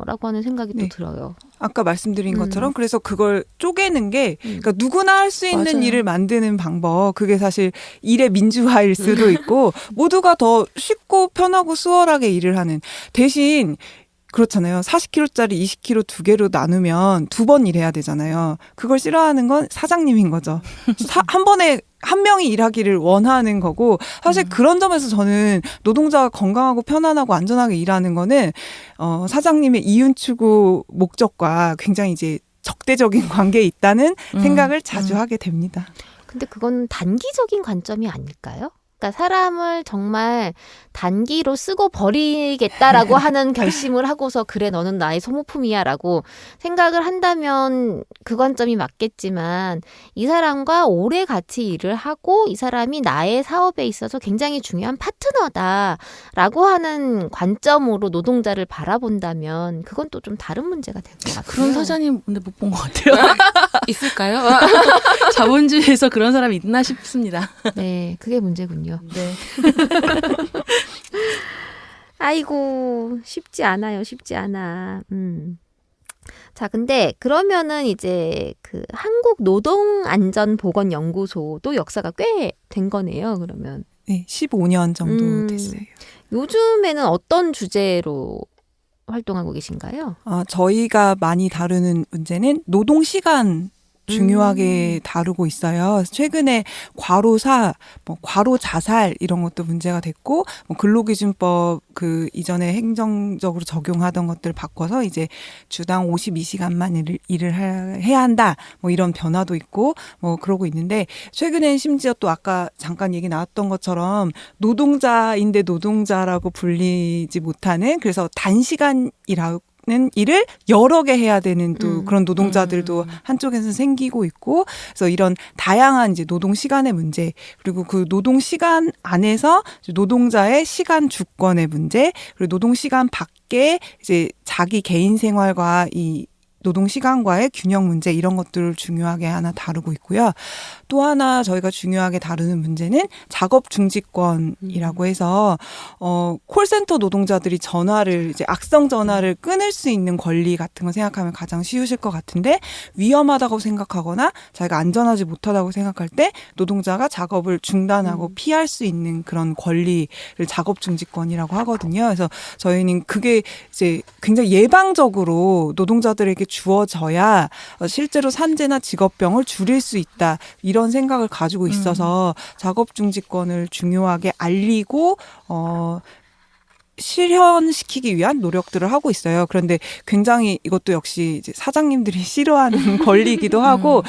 라고 하는 생각이 네. 또 들어요. 아까 말씀드린 것처럼 그래서 그걸 쪼개는 게 그러니까 누구나 할 수 있는 맞아요. 일을 만드는 방법 그게 사실 일의 민주화일 수도 있고 모두가 더 쉽고 편하고 수월하게 일을 하는 대신 그렇잖아요. 40kg짜리 20kg 두 개로 나누면 2번 일해야 되잖아요. 그걸 싫어하는 건 사장님인 거죠. 한 번에 한 명이 일하기를 원하는 거고 사실 그런 점에서 저는 노동자가 건강하고 편안하고 안전하게 일하는 거는 사장님의 이윤 추구 목적과 굉장히 이제 적대적인 관계에 있다는 생각을 자주 하게 됩니다. 근데 그건 단기적인 관점이 아닐까요? 그러니까 사람을 정말 단기로 쓰고 버리겠다라고 하는 결심을 하고서 그래 너는 나의 소모품이야라고 생각을 한다면 그 관점이 맞겠지만 이 사람과 오래 같이 일을 하고 이 사람이 나의 사업에 있어서 굉장히 중요한 파트너다라고 하는 관점으로 노동자를 바라본다면 그건 또 좀 다른 문제가 될 것 같아요. 그런 사장님 근데 못 본 것 같아요. 있을까요? 자본주의에서 그런 사람이 있나 싶습니다. 네, 그게 문제군요. 네. 아이고, 쉽지 않아요. 쉽지 않아. 자, 근데 그러면은 이제 그 한국노동안전보건연구소도 역사가 꽤 된 거네요, 그러면. 네, 15년 정도 됐어요. 요즘에는 어떤 주제로 활동하고 계신가요? 저희가 많이 다루는 문제는 노동시간 중요하게 다루고 있어요. 최근에 과로사, 과로 자살 이런 것도 문제가 됐고, 근로기준법 그 이전에 행정적으로 적용하던 것들 바꿔서 이제 주당 52시간만 일을 해야 한다. 이런 변화도 있고, 그러고 있는데 최근엔 심지어 또 아까 잠깐 얘기 나왔던 것처럼 노동자인데 노동자라고 불리지 못하는 그래서 단시간이라고 는 일을 여러 개 해야 되는 또 그런 노동자들도 한쪽에서 생기고 있고 그래서 이런 다양한 이제 노동 시간의 문제 그리고 그 노동 시간 안에서 노동자의 시간 주권의 문제 그리고 노동 시간 밖에 이제 자기 개인 생활과 이 노동 시간과의 균형 문제 이런 것들을 중요하게 하나 다루고 있고요. 또 하나 저희가 중요하게 다루는 문제는 작업 중지권이라고 해서 콜센터 노동자들이 전화를 이제 악성 전화를 끊을 수 있는 권리 같은 거 생각하면 가장 쉬우실 것 같은데 위험하다고 생각하거나 자기가 안전하지 못하다고 생각할 때 노동자가 작업을 중단하고 피할 수 있는 그런 권리를 작업 중지권이라고 하거든요. 그래서 저희는 그게 이제 굉장히 예방적으로 노동자들에게 주어져야 실제로 산재나 직업병을 줄일 수 있다. 이런 생각을 가지고 있어서 작업 중지권을 중요하게 알리고 실현시키기 위한 노력들을 하고 있어요. 그런데 굉장히 이것도 역시 이제 사장님들이 싫어하는 권리이기도 하고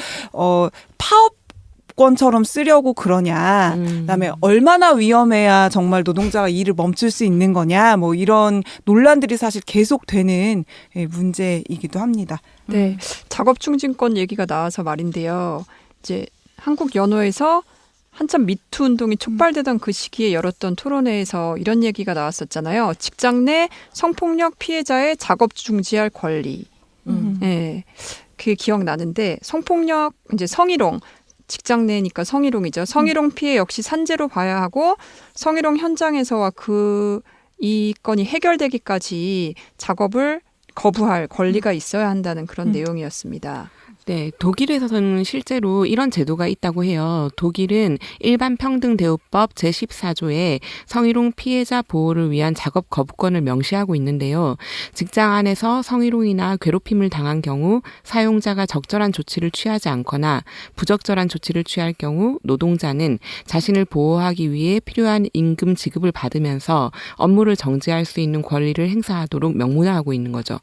파업권처럼 쓰려고 그러냐. 그다음에 얼마나 위험해야 정말 노동자가 일을 멈출 수 있는 거냐. 이런 논란들이 사실 계속되는 문제이기도 합니다. 네, 작업 중진권 얘기가 나와서 말인데요. 이제 한국 연호에서 한참 미투 운동이 촉발되던 그 시기에 열었던 토론회에서 이런 얘기가 나왔었잖아요. 직장 내 성폭력 피해자의 작업 중지할 권리. 네, 그게 기억나는데 성폭력 이제 성희롱 직장 내니까 성희롱이죠. 성희롱 피해 역시 산재로 봐야 하고 성희롱 현장에서와 이 건이 해결되기까지 작업을 거부할 권리가 있어야 한다는 그런 내용이었습니다. 네, 독일에서는 실제로 이런 제도가 있다고 해요. 독일은 일반평등대우법 제14조에 성희롱 피해자 보호를 위한 작업 거부권을 명시하고 있는데요. 직장 안에서 성희롱이나 괴롭힘을 당한 경우 사용자가 적절한 조치를 취하지 않거나 부적절한 조치를 취할 경우 노동자는 자신을 보호하기 위해 필요한 임금 지급을 받으면서 업무를 정지할 수 있는 권리를 행사하도록 명문화하고 있는 거죠.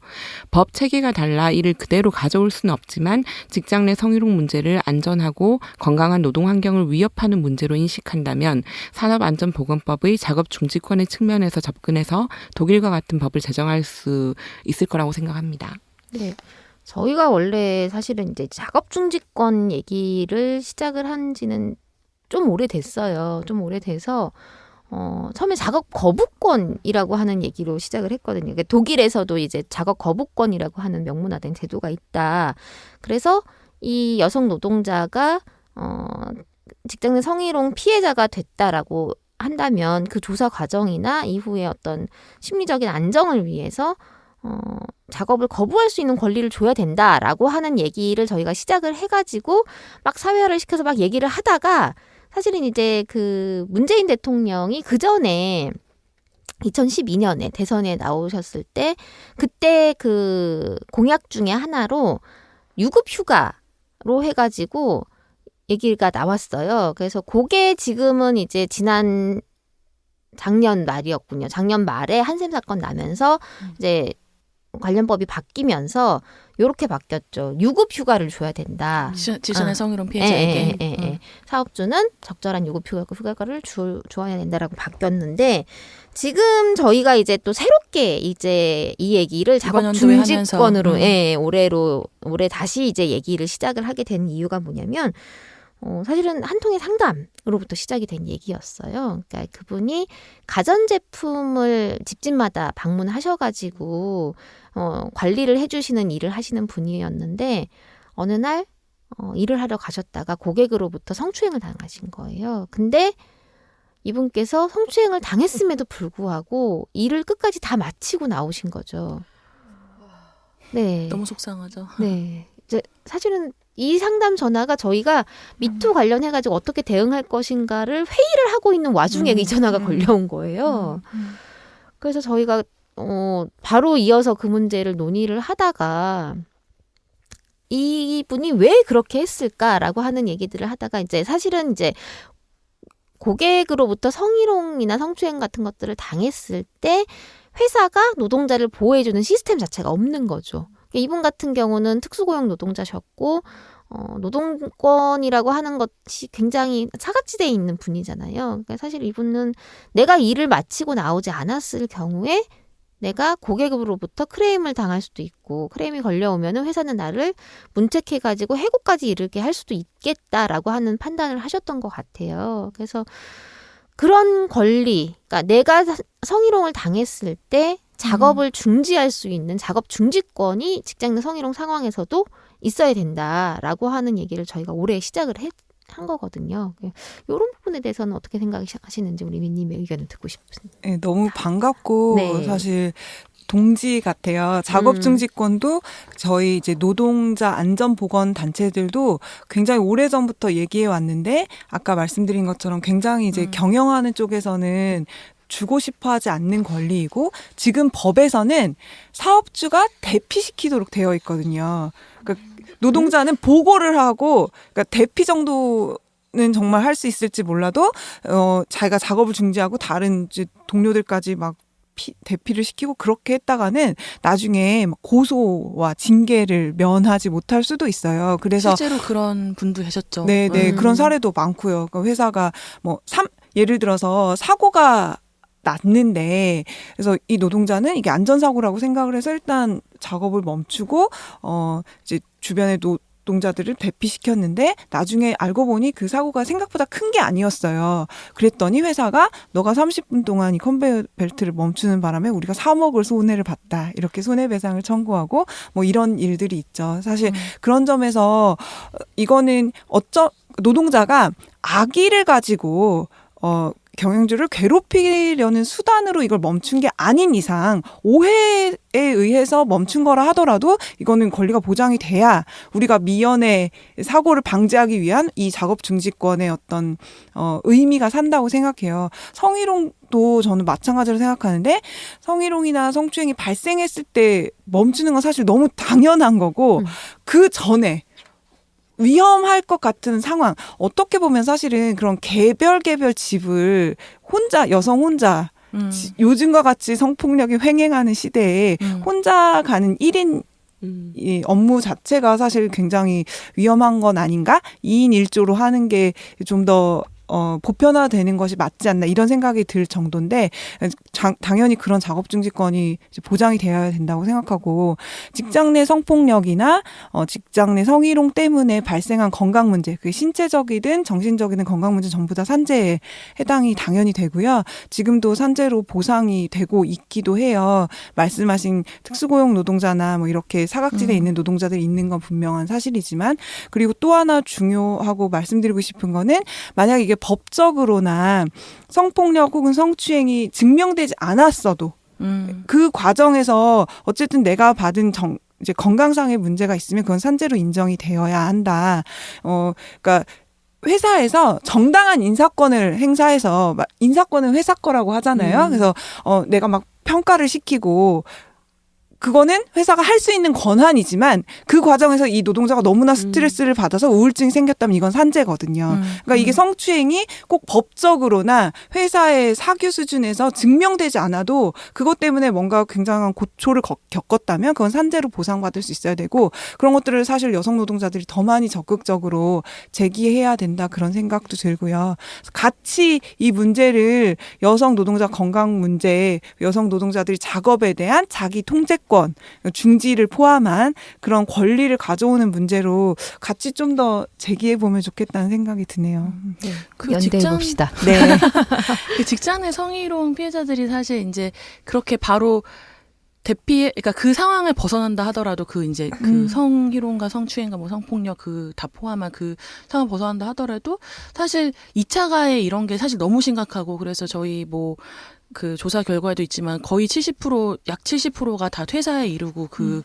법 체계가 달라 이를 그대로 가져올 수는 없지만 직장 내 성희롱 문제를 안전하고 건강한 노동 환경을 위협하는 문제로 인식한다면 산업안전보건법의 작업 중지권의 측면에서 접근해서 독일과 같은 법을 제정할 수 있을 거라고 생각합니다. 네. 저희가 원래 사실은 이제 작업 중지권 얘기를 시작을 한 지는 좀 오래됐어요. 좀 오래돼서 처음에 작업 거부권이라고 하는 얘기로 시작을 했거든요. 그러니까 독일에서도 이제 작업 거부권이라고 하는 명문화된 제도가 있다. 그래서 이 여성 노동자가 직장 내 성희롱 피해자가 됐다라고 한다면 그 조사 과정이나 이후에 어떤 심리적인 안정을 위해서 작업을 거부할 수 있는 권리를 줘야 된다라고 하는 얘기를 저희가 시작을 해가지고 막 사회화를 시켜서 막 얘기를 하다가 사실은 이제 그 문재인 대통령이 그 전에 2012년에 대선에 나오셨을 때 그때 그 공약 중에 하나로 유급 휴가로 해가지고 얘기가 나왔어요. 그래서 그게 지금은 이제 작년 말이었군요. 작년 말에 한샘 사건 나면서 이제 관련법이 바뀌면서 요렇게 바뀌었죠. 유급 휴가를 줘야 된다. 지전의 성희롱 피해자에게. 사업주는 적절한 유급 휴가를 주어야 된다라고 바뀌었는데 지금 저희가 이제 또 새롭게 이제 이 얘기를 작업 중지권으로 올해 다시 이제 얘기를 시작을 하게 된 이유가 뭐냐면 사실은 한 통의 상담으로부터 시작이 된 얘기였어요. 그러니까 그분이 가전제품을 집집마다 방문하셔가지고 관리를 해주시는 일을 하시는 분이었는데 어느 날 일을 하러 가셨다가 고객으로부터 성추행을 당하신 거예요. 근데 이분께서 성추행을 당했음에도 불구하고 일을 끝까지 다 마치고 나오신 거죠. 네. 너무 속상하죠. 네. 이제 사실은 이 상담 전화가 저희가 미투 관련해가지고 어떻게 대응할 것인가를 회의를 하고 있는 와중에 이 전화가 걸려온 거예요. 그래서 저희가 바로 이어서 그 문제를 논의를 하다가 이분이 왜 그렇게 했을까라고 하는 얘기들을 하다가 이제 사실은 이제 고객으로부터 성희롱이나 성추행 같은 것들을 당했을 때 회사가 노동자를 보호해주는 시스템 자체가 없는 거죠. 이분 같은 경우는 특수고용 노동자셨고 노동권이라고 하는 것이 굉장히 사각지대에 있는 분이잖아요. 그러니까 사실 이분은 내가 일을 마치고 나오지 않았을 경우에 내가 고객으로부터 크레임을 당할 수도 있고 크레임이 걸려오면은 회사는 나를 문책해가지고 해고까지 이르게 할 수도 있겠다라고 하는 판단을 하셨던 것 같아요. 그래서 그런 권리, 그러니까 내가 성희롱을 당했을 때 작업을 중지할 수 있는 작업 중지권이 직장 내 성희롱 상황에서도 있어야 된다라고 하는 얘기를 저희가 올해 시작을 한 거거든요. 이런 부분에 대해서는 어떻게 생각하시는지 우리 민님의 의견을 듣고 싶습니다. 네, 너무 반갑고 네. 사실 동지 같아요. 작업중지권도 저희 이제 노동자 안전보건 단체들도 굉장히 오래전부터 얘기해 왔는데 아까 말씀드린 것처럼 굉장히 이제 경영하는 쪽에서는 주고 싶어 하지 않는 권리이고 지금 법에서는 사업주가 대피시키도록 되어 있거든요. 그러니까 노동자는 보고를 하고 그러니까 대피 정도는 정말 할 수 있을지 몰라도 자기가 작업을 중지하고 다른 이제 동료들까지 막 대피를 시키고 그렇게 했다가는 나중에 고소와 징계를 면하지 못할 수도 있어요. 그래서 실제로 그런 분도 계셨죠. 네, 그런 사례도 많고요. 그러니까 회사가 예를 들어서 사고가 났는데 그래서 이 노동자는 이게 안전사고라고 생각을 해서 일단 작업을 멈추고 이제 주변의 노동자들을 대피시켰는데 나중에 알고 보니 그 사고가 생각보다 큰 게 아니었어요. 그랬더니 회사가 너가 30분 동안 이 컨베이어 벨트를 멈추는 바람에 우리가 3억을 손해를 봤다. 이렇게 손해배상을 청구하고 뭐 이런 일들이 있죠. 사실 그런 점에서 이거는 노동자가 악의를 가지고 경영주를 괴롭히려는 수단으로 이걸 멈춘 게 아닌 이상 오해에 의해서 멈춘 거라 하더라도 이거는 권리가 보장이 돼야 우리가 미연의 사고를 방지하기 위한 이 작업 중지권의 어떤 의미가 산다고 생각해요. 성희롱도 저는 마찬가지로 생각하는데 성희롱이나 성추행이 발생했을 때 멈추는 건 사실 너무 당연한 거고 그 전에 위험할 것 같은 상황. 어떻게 보면 사실은 그런 개별 집을 혼자, 여성 혼자, 요즘과 같이 성폭력이 횡행하는 시대에 혼자 가는 1인 이 업무 자체가 사실 굉장히 위험한 건 아닌가? 2인 1조로 하는 게 좀 더 보편화되는 것이 맞지 않나 이런 생각이 들 정도인데 당연히 그런 작업중지권이 보장이 되어야 된다고 생각하고 직장 내 성폭력이나 직장 내 성희롱 때문에 발생한 건강 문제, 그게 신체적이든 정신적이든 건강 문제 전부 다 산재에 해당이 당연히 되고요. 지금도 산재로 보상이 되고 있기도 해요. 말씀하신 특수고용 노동자나 뭐 이렇게 사각지대에 있는 노동자들이 있는 건 분명한 사실이지만 그리고 또 하나 중요하고 말씀드리고 싶은 거는 만약 이게 법적으로나 성폭력 혹은 성추행이 증명되지 않았어도 그 과정에서 어쨌든 내가 받은 이제 건강상의 문제가 있으면 그건 산재로 인정이 되어야 한다. 그러니까 회사에서 정당한 인사권을 행사해서 인사권은 회사 거라고 하잖아요. 그래서 내가 막 평가를 시키고 그거는 회사가 할 수 있는 권한이지만 그 과정에서 이 노동자가 너무나 스트레스를 받아서 우울증이 생겼다면 이건 산재거든요. 그러니까 이게 성추행이 꼭 법적으로나 회사의 사규 수준에서 증명되지 않아도 그것 때문에 뭔가 굉장한 고초를 겪었다면 그건 산재로 보상받을 수 있어야 되고 그런 것들을 사실 여성 노동자들이 더 많이 적극적으로 제기해야 된다 그런 생각도 들고요. 같이 이 문제를 여성 노동자 건강 문제, 여성 노동자들이 작업에 대한 자기 통제권 중지를 포함한 그런 권리를 가져오는 문제로 같이 좀 더 제기해 보면 좋겠다는 생각이 드네요. 그 연대해 봅시다. 네. 그 직장 내 성희롱 피해자들이 사실 이제 그렇게 바로 그러니까 그 상황을 벗어난다 하더라도 그 이제 그 성희롱과 성추행과 뭐 성폭력 그 다 포함한 그 상황을 벗어난다 하더라도 사실 2차 가해 이런 게 사실 너무 심각하고 그래서 저희 뭐 그 조사 결과에도 있지만 거의 70%, 약 70%가 다 퇴사에 이르고 그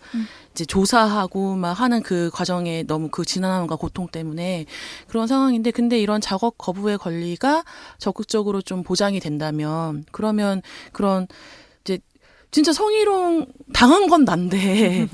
이제 조사하고 막 하는 그 과정에 너무 그 지난함과 고통 때문에 그런 상황인데 근데 이런 작업 거부의 권리가 적극적으로 좀 보장이 된다면 그러면 그런 이제 진짜 성희롱 당한 건 난데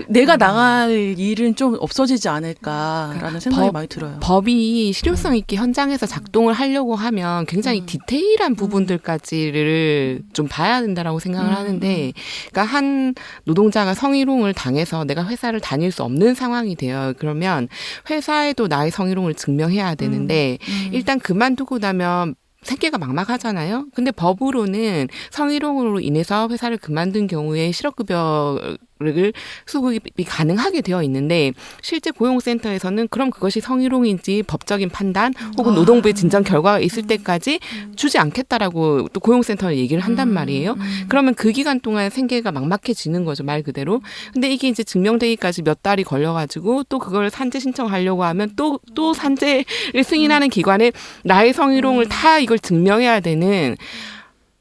내가 나갈 일은 좀 없어지지 않을까라는 생각이 많이 들어요. 법이 실효성 있게 현장에서 작동을 하려고 하면 굉장히 디테일한 부분들까지를 좀 봐야 된다라고 생각을 하는데 그러니까 한 노동자가 성희롱을 당해서 내가 회사를 다닐 수 없는 상황이 돼요. 그러면 회사에도 나의 성희롱을 증명해야 되는데 일단 그만두고 나면 생계가 막막하잖아요. 근데 법으로는 성희롱으로 인해서 회사를 그만둔 경우에 실업급여를 수급이 가능하게 되어 있는데 실제 고용센터에서는 그럼 그것이 성희롱인지 법적인 판단 혹은 노동부의 진정 결과가 있을 때까지 주지 않겠다라고 또 고용센터는 얘기를 한단 말이에요. 그러면 그 기간 동안 생계가 막막해지는 거죠. 말 그대로. 근데 이게 이제 증명되기까지 몇 달이 걸려가지고 또 그걸 산재 신청하려고 하면 또 산재를 승인하는 기관에 나의 성희롱을 다 이걸 증명해야 되는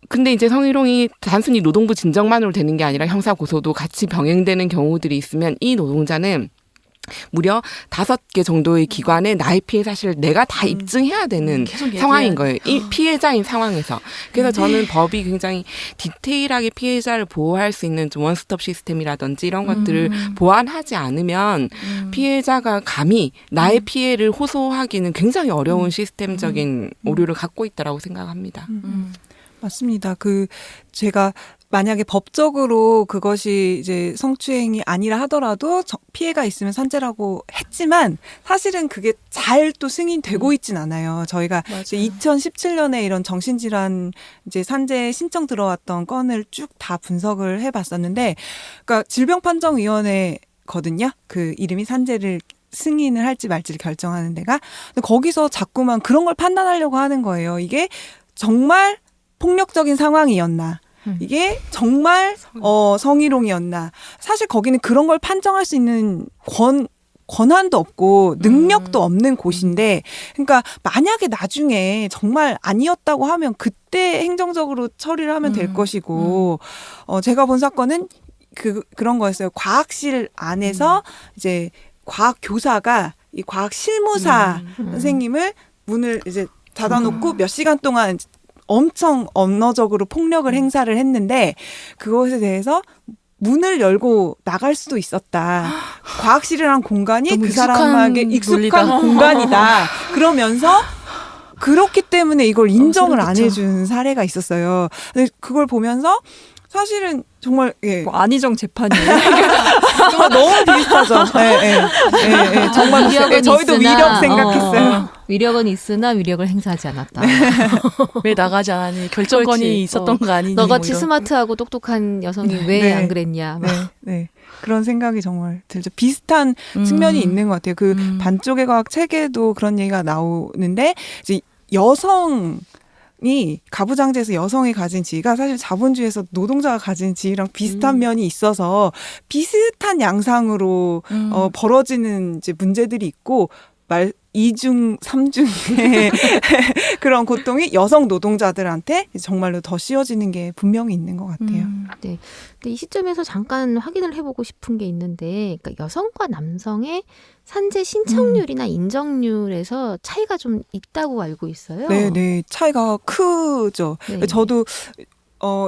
근데 이제 성희롱이 단순히 노동부 진정만으로 되는 게 아니라 형사 고소도 같이 병행되는 경우들이 있으면 이 노동자는 무려 5개 정도의 기관에 나의 피해 사실을 내가 다 입증해야 되는 상황인 거예요. 이 피해자인 상황에서. 그래서 저는 법이 굉장히 디테일하게 피해자를 보호할 수 있는 좀 원스톱 시스템이라든지 이런 것들을 보완하지 않으면 피해자가 감히 나의 피해를 호소하기는 굉장히 어려운 시스템적인 오류를 갖고 있다라고 생각합니다. 맞습니다. 제가 만약에 법적으로 그것이 이제 성추행이 아니라 하더라도 피해가 있으면 산재라고 했지만 사실은 그게 잘 또 승인되고 있진 않아요. 저희가 이제 2017년에 이런 정신질환 이제 산재 신청 들어왔던 건을 쭉 다 분석을 해봤었는데, 그러니까 질병판정위원회거든요. 그 이름이 산재를 승인을 할지 말지를 결정하는 데가. 근데 거기서 자꾸만 그런 걸 판단하려고 하는 거예요. 이게 정말 폭력적인 상황이었나? 이게 정말 성희롱이었나? 사실 거기는 그런 걸 판정할 수 있는 권한도 없고 능력도 없는 곳인데, 그러니까 만약에 나중에 정말 아니었다고 하면 그때 행정적으로 처리를 하면 될 것이고, 제가 본 사건은 그런 거였어요. 과학실 안에서 이제 과학 교사가 이 과학 실무사 선생님을 문을 이제 닫아놓고 몇 시간 동안 엄청 언어적으로 폭력을 행사를 했는데, 그것에 대해서 문을 열고 나갈 수도 있었다. 과학실이라는 공간이 그 사람에게 익숙한 논리다. 공간이다. 그러면서 그렇기 때문에 이걸 인정을 소름 안 끼쳐. 해준 사례가 있었어요. 근데 그걸 보면서 사실은 정말 뭐 안희정 재판이에요. 정말 너무 비슷하죠. 정말 위력은 저희도 있으나, 위력 생각했어요. 위력은 있으나 위력을 행사하지 않았다. 왜 나가지 않으니 결정권이 그렇지. 있었던 거 아니니. 너같이 뭐 이런. 스마트하고 똑똑한 여성이 왜 안 그랬냐. 막. 네. 그런 생각이 정말 들죠. 비슷한 측면이 있는 것 같아요. 그 반쪽의 과학 책에도 그런 얘기가 나오는데, 이제 여성이 가부장제에서 여성이 가진 지위가 사실 자본주의에서 노동자가 가진 지위랑 비슷한 면이 있어서 비슷한 양상으로 벌어지는 이제 문제들이 있고, 이중 삼중의 그런 고통이 여성 노동자들한테 정말로 더 씌워지는 게 분명히 있는 것 같아요. 근데 이 시점에서 잠깐 확인을 해보고 싶은 게 있는데, 그러니까 여성과 남성의 산재 신청률이나 인정률에서 차이가 좀 있다고 알고 있어요. 네, 차이가 크죠. 네. 저도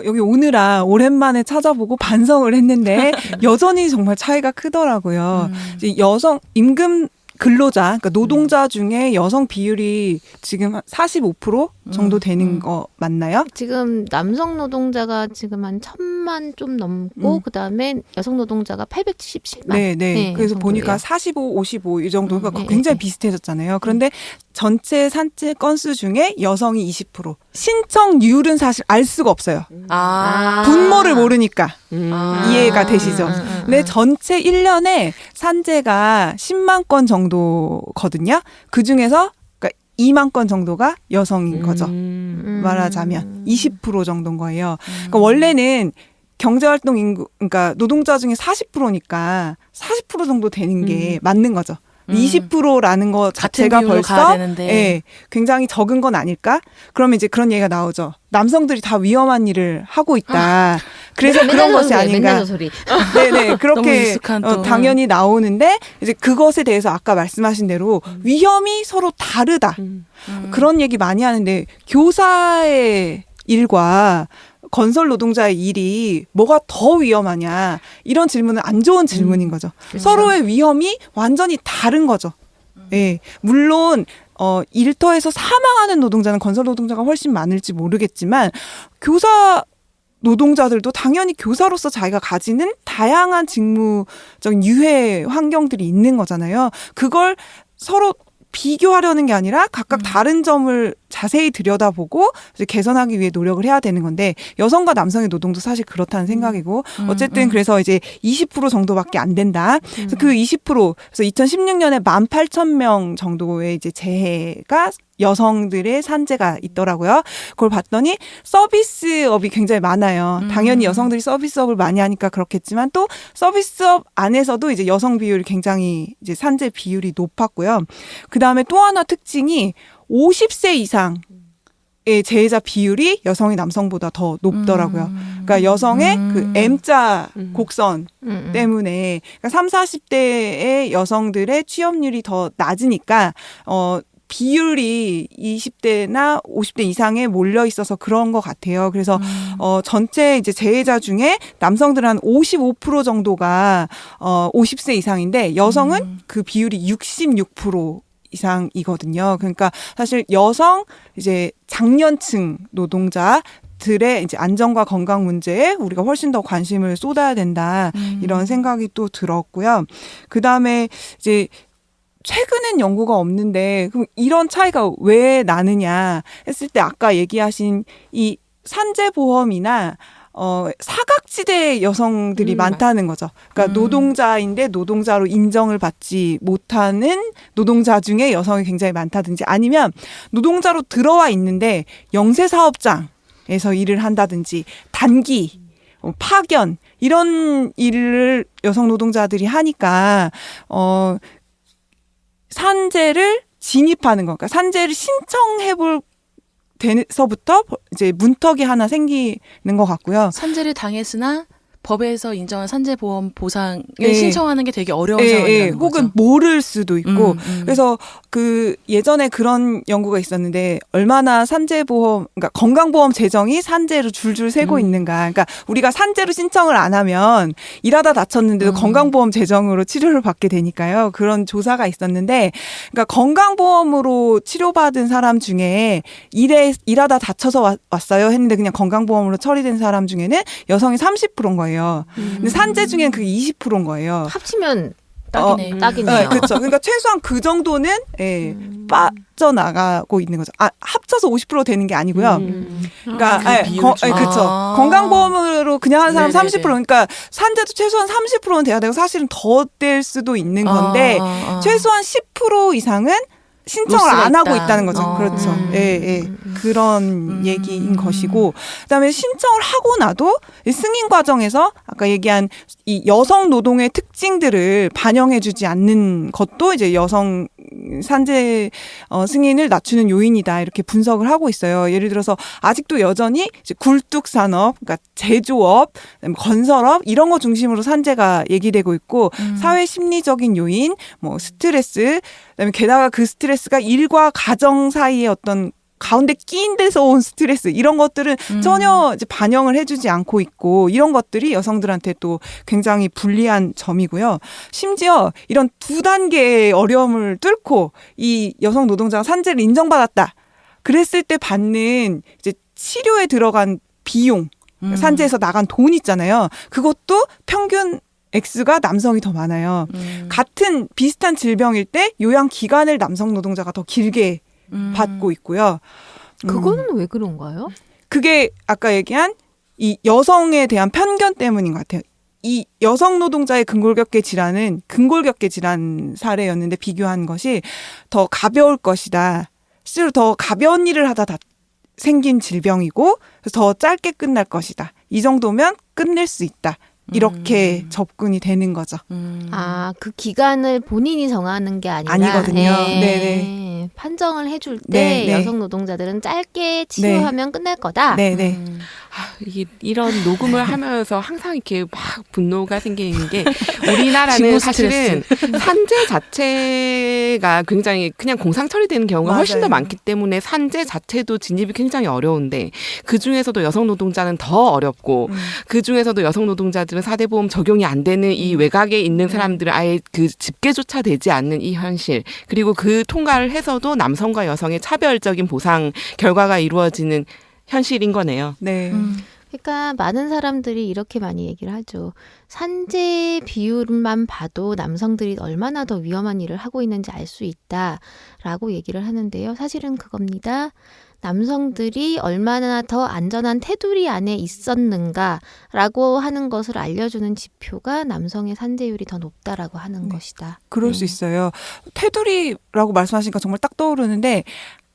여기 오느라 오랜만에 찾아보고 반성을 했는데 여전히 정말 차이가 크더라고요. 이제 여성 임금 근로자, 그러니까 노동자 중에 여성 비율이 지금 45% 정도 되는 거 맞나요? 지금 남성 노동자가 지금 한 1,000만 좀 넘고 그다음에 여성 노동자가 877만. 네. 그래서 정도예요. 보니까 45, 55 이 정도, 그러니까 네, 굉장히 네. 비슷해졌잖아요. 그런데 전체 산재 건수 중에 여성이 20%. 신청률은 사실 알 수가 없어요. 분모를 모르니까. 이해가 되시죠? 근데 전체 1년에 산재가 10만 건 정도거든요. 그중에서 그러니까 2만 건 정도가 여성인 거죠. 말하자면 20% 정도인 거예요. 그러니까 원래는 경제활동 인구, 그러니까 노동자 중에 40%니까 40% 정도 되는 게 맞는 거죠. 20%라는 거 자체가 비율로 가야 벌써 되는데. 굉장히 적은 건 아닐까? 그러면 이제 그런 얘기가 나오죠. 남성들이 다 위험한 일을 하고 있다. 그래서 그런 것이 아닌가. 맨날 저 소리. 네네, 너무 그렇게 익숙한 또. 당연히 나오는데, 이제 그것에 대해서 아까 말씀하신 대로 위험이 서로 다르다. 그런 얘기 많이 하는데, 교사의 일과 건설 노동자의 일이 뭐가 더 위험하냐, 이런 질문은 안 좋은 질문인 거죠. 서로의 위험이 완전히 다른 거죠. 예. 물론 일터에서 사망하는 노동자는 건설 노동자가 훨씬 많을지 모르겠지만, 교사 노동자들도 당연히 교사로서 자기가 가지는 다양한 직무적인 유해 환경들이 있는 거잖아요. 그걸 서로 비교하려는 게 아니라 각각 다른 점을 자세히 들여다보고 이제 개선하기 위해 노력을 해야 되는 건데, 여성과 남성의 노동도 사실 그렇다는 생각이고, 어쨌든 그래서 이제 20% 정도밖에 안 된다. 그래서 그 20%, 그래서 2016년에 18,000명 정도의 이제 재해가 여성들의 산재가 있더라고요. 그걸 봤더니 서비스업이 굉장히 많아요. 당연히 여성들이 서비스업을 많이 하니까 그렇겠지만, 또 서비스업 안에서도 이제 여성 비율이 굉장히 이제 산재 비율이 높았고요. 그 다음에 또 하나 특징이 50세 이상의 재해자 비율이 여성이 남성보다 더 높더라고요. 그러니까 여성의 그 M자 곡선 때문에, 그러니까 30, 40대의 여성들의 취업률이 더 낮으니까 비율이 20대나 50대 이상에 몰려 있어서 그런 것 같아요. 그래서 전체 이제 재해자 중에 남성들 한 55% 정도가 50세 이상인데, 여성은 그 비율이 66% 이상이거든요. 그러니까 사실 여성 이제 장년층 노동자들의 이제 안전과 건강 문제에 우리가 훨씬 더 관심을 쏟아야 된다, 이런 생각이 또 들었고요. 그 다음에 이제 최근엔 연구가 없는데, 그럼 이런 차이가 왜 나느냐 했을 때, 아까 얘기하신 이 산재보험이나 사각지대 여성들이 많다는 거죠. 그러니까 노동자인데 노동자로 인정을 받지 못하는 노동자 중에 여성이 굉장히 많다든지, 아니면 노동자로 들어와 있는데 영세사업장에서 일을 한다든지, 단기 파견 이런 일을 여성 노동자들이 하니까 산재를 진입하는 거, 그러니까 산재를 신청해볼 때서부터 이제 문턱이 하나 생기는 것 같고요. 산재를 당했으나 법에서 인정한 산재보험 보상을 예. 신청하는 게 되게 어려운 예, 상황이라는 예. 거죠. 혹은 모를 수도 있고. 음. 그래서 그 예전에 그런 연구가 있었는데 얼마나 산재보험, 그러니까 건강보험 재정이 산재로 줄줄 새고 있는가. 그러니까 우리가 산재로 신청을 안 하면 일하다 다쳤는데도 건강보험 재정으로 치료를 받게 되니까요. 그런 조사가 있었는데, 그러니까 건강보험으로 치료받은 사람 중에 일하다 다쳐서 왔어요 했는데 그냥 건강보험으로 처리된 사람 중에는 여성이 30%인 거예요. 근데 산재 중에는 그게 20%인 거예요. 합치면 딱이네. 딱이네요. 네, 그렇죠. 그러니까 최소한 그 정도는 빠져나가고 있는 거죠. 합쳐서 50% 되는 게 아니고요. 그러니까 그렇죠. 아. 건강보험으로 그냥 하는 사람 네네네. 30%. 그러니까 산재도 최소한 30%는 돼야 되고 사실은 더 될 수도 있는 건데 최소한 10% 이상은 신청을 로스가 안 하고 있다. 있다는 거죠. 그렇죠. 예, 예. 그런 얘기인 것이고, 그다음에 신청을 하고 나도 이 승인 과정에서 아까 얘기한 이 여성 노동의 특징들을 반영해주지 않는 것도 이제 여성 산재 승인을 낮추는 요인이다 이렇게 분석을 하고 있어요. 예를 들어서 아직도 여전히 이제 굴뚝 산업, 그러니까 제조업, 그다음에 건설업 이런 거 중심으로 산재가 얘기되고 있고 사회 심리적인 요인, 뭐 스트레스, 그다음에 게다가 그 스트레스가 일과 가정 사이의 어떤 가운데 끼인 데서 온 스트레스 이런 것들은 전혀 이제 반영을 해주지 않고 있고 이런 것들이 여성들한테 또 굉장히 불리한 점이고요. 심지어 이런 두 단계의 어려움을 뚫고 이 여성 노동자가 산재를 인정받았다. 그랬을 때 받는 이제 치료에 들어간 비용, 산재에서 나간 돈 있잖아요. 그것도 평균 X가 남성이 더 많아요. 같은 비슷한 질병일 때 요양 기간을 남성 노동자가 더 길게 받고 있고요. 그거는 왜 그런가요? 그게 아까 얘기한 이 여성에 대한 편견 때문인 것 같아요. 이 여성 노동자의 근골격계 질환은 근골격계 질환 사례였는데 비교한 것이 더 가벼울 것이다. 실제로 더 가벼운 일을 하다 생긴 질병이고 그래서 더 짧게 끝날 것이다. 이 정도면 끝낼 수 있다. 이렇게 접근이 되는 거죠. 아, 그 기간을 본인이 정하는 게 아니라 아니거든요. 예, 네네. 판정을 해줄 때 네, 네. 여성 노동자들은 짧게 치료하면 끝날 거다. 네네. 이게 이런 녹음을 하면서 항상 이렇게 막 분노가 생기는 게 우리나라는 직무 사실은 산재 자체가 굉장히 그냥 공상 처리되는 경우가 훨씬 더 맞아요. 많기 때문에 산재 자체도 진입이 굉장히 어려운데 그 중에서도 여성 노동자는 더 어렵고 그 중에서도 여성 노동자들은 사대보험 적용이 안 되는 이 외곽에 있는 사람들은 아예 그 집계조차 되지 않는 이 현실 그리고 그 통과를 해서도 남성과 여성의 차별적인 보상 결과가 이루어지는 현실인 거네요. 네. 그러니까 많은 사람들이 이렇게 많이 얘기를 하죠. 산재 비율만 봐도 남성들이 얼마나 더 위험한 일을 하고 있는지 알 수 있다라고 얘기를 하는데요. 사실은 그겁니다. 남성들이 얼마나 더 안전한 테두리 안에 있었는가라고 하는 것을 알려주는 지표가 남성의 산재율이 더 높다라고 하는 것이다. 그럴 수 있어요. 테두리라고 말씀하시니까 정말 딱 떠오르는데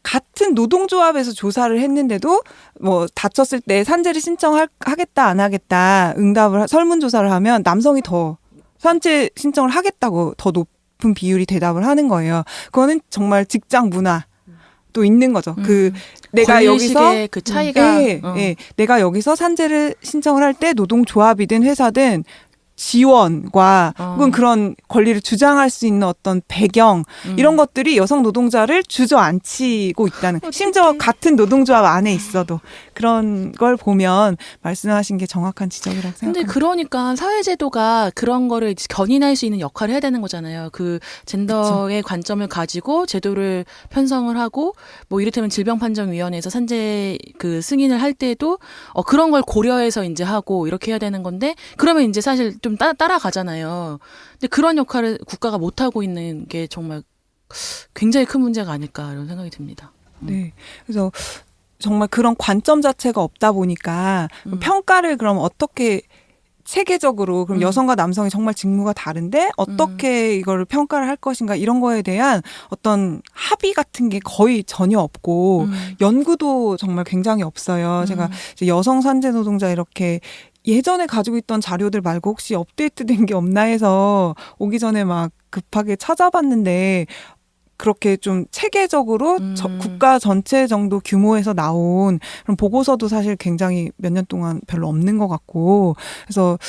같은 노동조합에서 조사를 했는데도 뭐 다쳤을 때 산재를 신청하겠다 안 하겠다 응답을 설문조사를 하면 남성이 더 산재 신청을 하겠다고 더 높은 비율이 대답을 하는 거예요. 그거는 정말 직장 문화도 있는 거죠. 그 내가 여기서 권리의식의 그 차이가 내가 여기서 산재를 신청을 할 때 노동조합이든 회사든 지원과 혹은 그런 권리를 주장할 수 있는 어떤 배경 이런 것들이 여성 노동자를 주저앉히고 있다는 심지어 같은 노동조합 안에 있어도 그런 걸 보면 말씀하신 게 정확한 지적이라고 근데 생각합니다. 그러니까 사회제도가 그런 거를 견인할 수 있는 역할을 해야 되는 거잖아요. 그 젠더의 관점을 가지고 제도를 편성을 하고 뭐 이를테면 질병판정위원회에서 산재 그 승인을 할 때도 그런 걸 고려해서 이제 하고 이렇게 해야 되는 건데 그러면 이제 사실 좀 따라가잖아요. 근데 그런 역할을 국가가 못 하고 있는 게 정말 굉장히 큰 문제가 아닐까 이런 생각이 듭니다. 네. 그래서 정말 그런 관점 자체가 없다 보니까 평가를 그럼 어떻게 세계적으로 그럼 여성과 남성이 정말 직무가 다른데 어떻게 이거를 평가를 할 것인가 이런 거에 대한 어떤 합의 같은 게 거의 전혀 없고 연구도 정말 굉장히 없어요. 제가 이제 여성 산재 노동자 이렇게 예전에 가지고 있던 자료들 말고 혹시 업데이트된 게 없나 해서 오기 전에 막 급하게 찾아봤는데 그렇게 좀 체계적으로 음. 국가 전체 정도 규모에서 나온 그런 보고서도 사실 굉장히 몇 년 동안 별로 없는 것 같고 그래서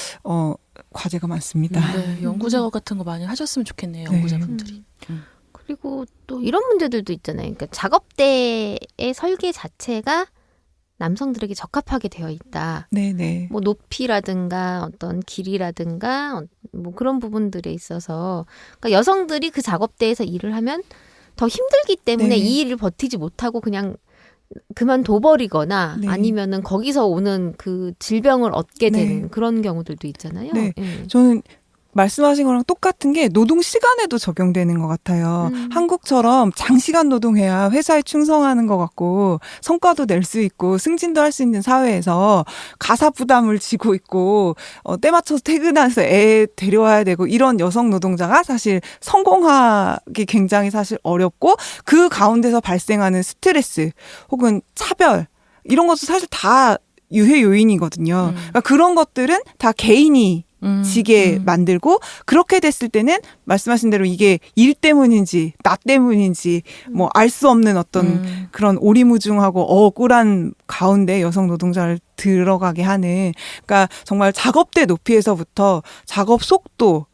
과제가 많습니다. 네, 연구 작업 같은 거 많이 하셨으면 좋겠네요. 네. 연구자분들이. 그리고 또 이런 문제들도 있잖아요. 그러니까 작업대의 설계 자체가 남성들에게 적합하게 되어 있다. 네네. 뭐 높이라든가 어떤 길이라든가 뭐 그런 부분들에 있어서 그러니까 여성들이 그 작업대에서 일을 하면 더 힘들기 때문에 네. 이 일을 버티지 못하고 그냥 그만둬버리거나 네. 아니면은 거기서 오는 그 질병을 얻게 되는 네. 그런 경우들도 있잖아요. 네. 예. 저는 말씀하신 거랑 똑같은 게 노동 시간에도 적용되는 것 같아요. 한국처럼 장시간 노동해야 회사에 충성하는 것 같고 성과도 낼 수 있고 승진도 할 수 있는 사회에서 가사 부담을 지고 있고 때 맞춰서 퇴근해서 애 데려와야 되고 이런 여성 노동자가 사실 성공하기 굉장히 사실 어렵고 그 가운데서 발생하는 스트레스 혹은 차별 이런 것도 사실 다 유해 요인이거든요. 그러니까 그런 것들은 다 개인이 지게 만들고 그렇게 됐을 때는 말씀하신 대로 이게 일 때문인지 나 때문인지 뭐 알 수 없는 어떤 그런 오리무중하고 억울한 가운데 여성 노동자를 들어가게 하는 그러니까 정말 작업대 높이에서부터 작업 속도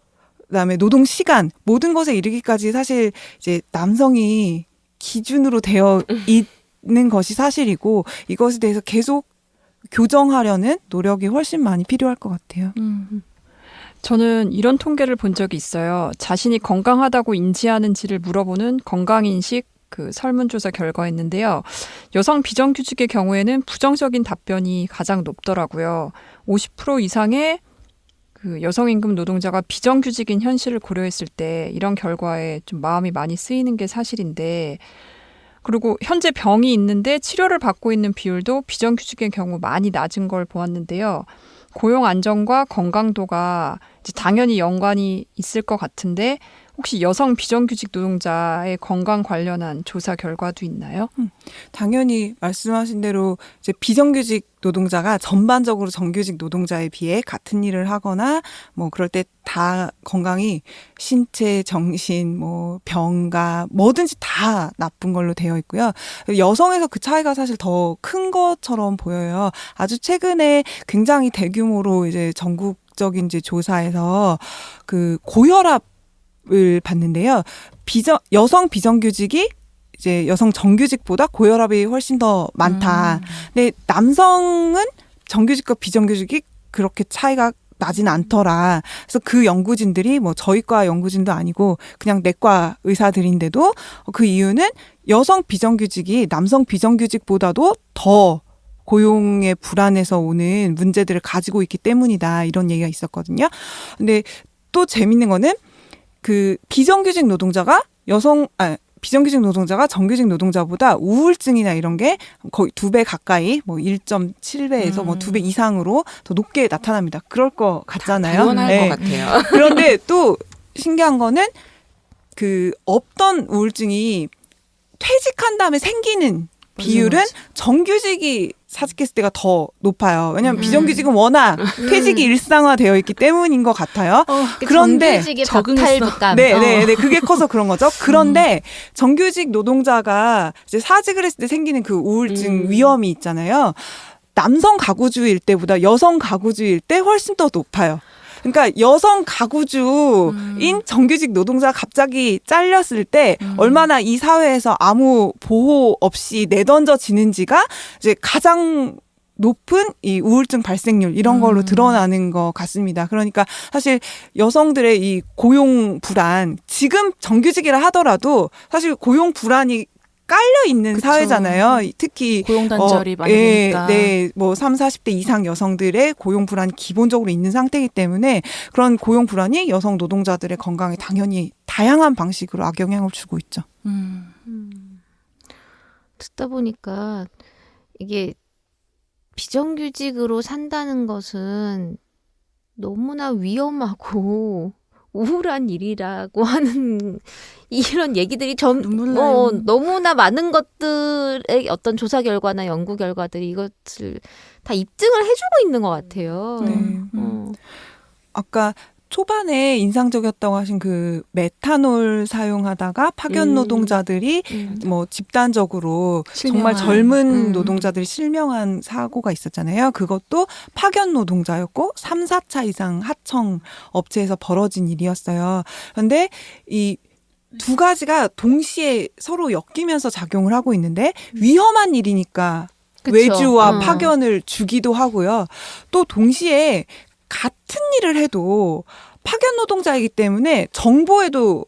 그다음에 노동 시간 모든 것에 이르기까지 사실 이제 남성이 기준으로 되어 있는 것이 사실이고 이것에 대해서 계속 교정하려는 노력이 훨씬 많이 필요할 것 같아요. 저는 이런 통계를 본 적이 있어요. 자신이 건강하다고 인지하는지를 물어보는 건강인식 그 설문조사 결과였는데요. 여성 비정규직의 경우에는 부정적인 답변이 가장 높더라고요. 50% 이상의 그 여성 임금 노동자가 비정규직인 현실을 고려했을 때 이런 결과에 좀 마음이 많이 쓰이는 게 사실인데 그리고 현재 병이 있는데 치료를 받고 있는 비율도 비정규직의 경우 많이 낮은 걸 보았는데요. 고용 안정과 건강도가 이제 당연히 연관이 있을 것 같은데 혹시 여성 비정규직 노동자의 건강 관련한 조사 결과도 있나요? 당연히 말씀하신 대로 이제 비정규직 노동자가 전반적으로 정규직 노동자에 비해 같은 일을 하거나 뭐 그럴 때 다 건강이 신체, 정신, 뭐 병가 뭐든지 다 나쁜 걸로 되어 있고요. 여성에서 그 차이가 사실 더 큰 것처럼 보여요. 아주 최근에 굉장히 대규모로 이제 전국적인 이제 조사에서 그 고혈압을 봤는데요. 여성 비정규직이 이제 여성 정규직보다 고혈압이 훨씬 더 많다. 근데 남성은 정규직과 비정규직이 그렇게 차이가 나진 않더라. 그래서 그 연구진들이 뭐 저희과 연구진도 아니고 그냥 내과 의사들인데도 그 이유는 여성 비정규직이 남성 비정규직보다도 더 고용의 불안에서 오는 문제들을 가지고 있기 때문이다. 이런 얘기가 있었거든요. 근데 또 재밌는 거는 그 비정규직 노동자가 비정규직 노동자가 정규직 노동자보다 우울증이나 이런 게 거의 2배 가까이 뭐 1.7배에서 뭐 2배 이상으로 더 높게 나타납니다. 그럴 것 같잖아요. 당연할 네. 것 같아요. 그런데 또 신기한 거는 그 없던 우울증이 퇴직한 다음에 생기는 비율은 정규직이 사직했을 때가 더 높아요. 왜냐하면 비정규직은 워낙 퇴직이 일상화되어 있기 때문인 것 같아요. 그런데 정규직의 적응했어. 박탈감. 네, 그게 커서 그런 거죠. 그런데 정규직 노동자가 이제 사직을 했을 때 생기는 그 우울증 위험이 있잖아요. 남성 가구주일 때보다 여성 가구주일 때 훨씬 더 높아요. 그러니까 여성 가구주인 정규직 노동자가 갑자기 잘렸을 때 얼마나 이 사회에서 아무 보호 없이 내던져지는지가 이제 가장 높은 이 우울증 발생률 이런 걸로 드러나는 것 같습니다. 그러니까 사실 여성들의 이 고용 불안 지금 정규직이라 하더라도 사실 고용 불안이 깔려 있는 그쵸. 사회잖아요. 특히 고용 단절이 많이 되니까. 네, 뭐 3, 40대 이상 여성들의 고용 불안이 기본적으로 있는 상태이기 때문에 그런 고용 불안이 여성 노동자들의 건강에 당연히 다양한 방식으로 악영향을 주고 있죠. 듣다 보니까 이게 비정규직으로 산다는 것은 너무나 위험하고 우울한 일이라고 하는 이런 얘기들이 눈물 나요. 너무나 많은 것들의 어떤 조사 결과나 연구 결과들이 이것을 다 입증을 해주고 있는 것 같아요. 네. 아까 초반에 인상적이었다고 하신 그 메탄올 사용하다가 파견 노동자들이 뭐 집단적으로 정말 젊은 노동자들이 실명한 사고가 있었잖아요. 그것도 파견 노동자였고 3, 4차 이상 하청 업체에서 벌어진 일이었어요. 그런데 이 두 가지가 동시에 서로 엮이면서 작용을 하고 있는데 위험한 일이니까 그쵸. 외주와 파견을 주기도 하고요. 또 동시에 같은 일을 해도 파견 노동자이기 때문에 정보에도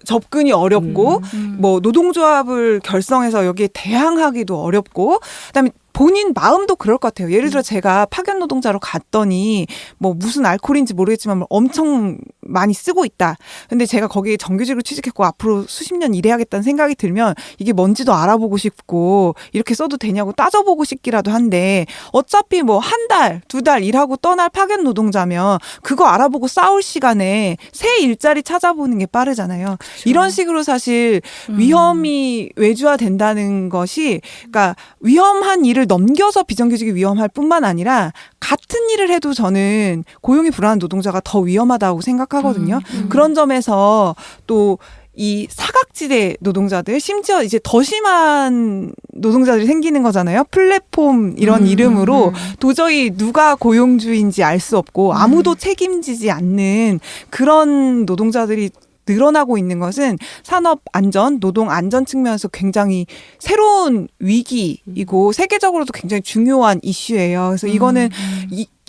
접근이 어렵고 뭐 노동조합을 결성해서 여기에 대항하기도 어렵고 그다음에 본인 마음도 그럴 것 같아요. 예를 들어 제가 파견 노동자로 갔더니 뭐 무슨 알코올인지 모르겠지만 엄청 많이 쓰고 있다. 근데 제가 거기에 정규직으로 취직했고 앞으로 수십 년 일해야겠다는 생각이 들면 이게 뭔지도 알아보고 싶고 이렇게 써도 되냐고 따져보고 싶기라도 한데 어차피 뭐 한 달, 두 달 일하고 떠날 파견 노동자면 그거 알아보고 싸울 시간에 새 일자리 찾아보는 게 빠르잖아요. 그렇죠. 이런 식으로 사실 위험이 외주화된다는 것이 그러니까 위험한 일을 넘겨서 비정규직이 위험할 뿐만 아니라 같은 일을 해도 저는 고용이 불안한 노동자가 더 위험하다고 생각하거든요. 그런 점에서 또 이 사각지대 노동자들 심지어 이제 더 심한 노동자들이 생기는 거잖아요. 플랫폼 이런 이름으로 도저히 누가 고용주인지 알 수 없고 아무도 책임지지 않는 그런 노동자들이 늘어나고 있는 것은 산업 안전, 노동 안전 측면에서 굉장히 새로운 위기이고 세계적으로도 굉장히 중요한 이슈예요. 그래서 이거는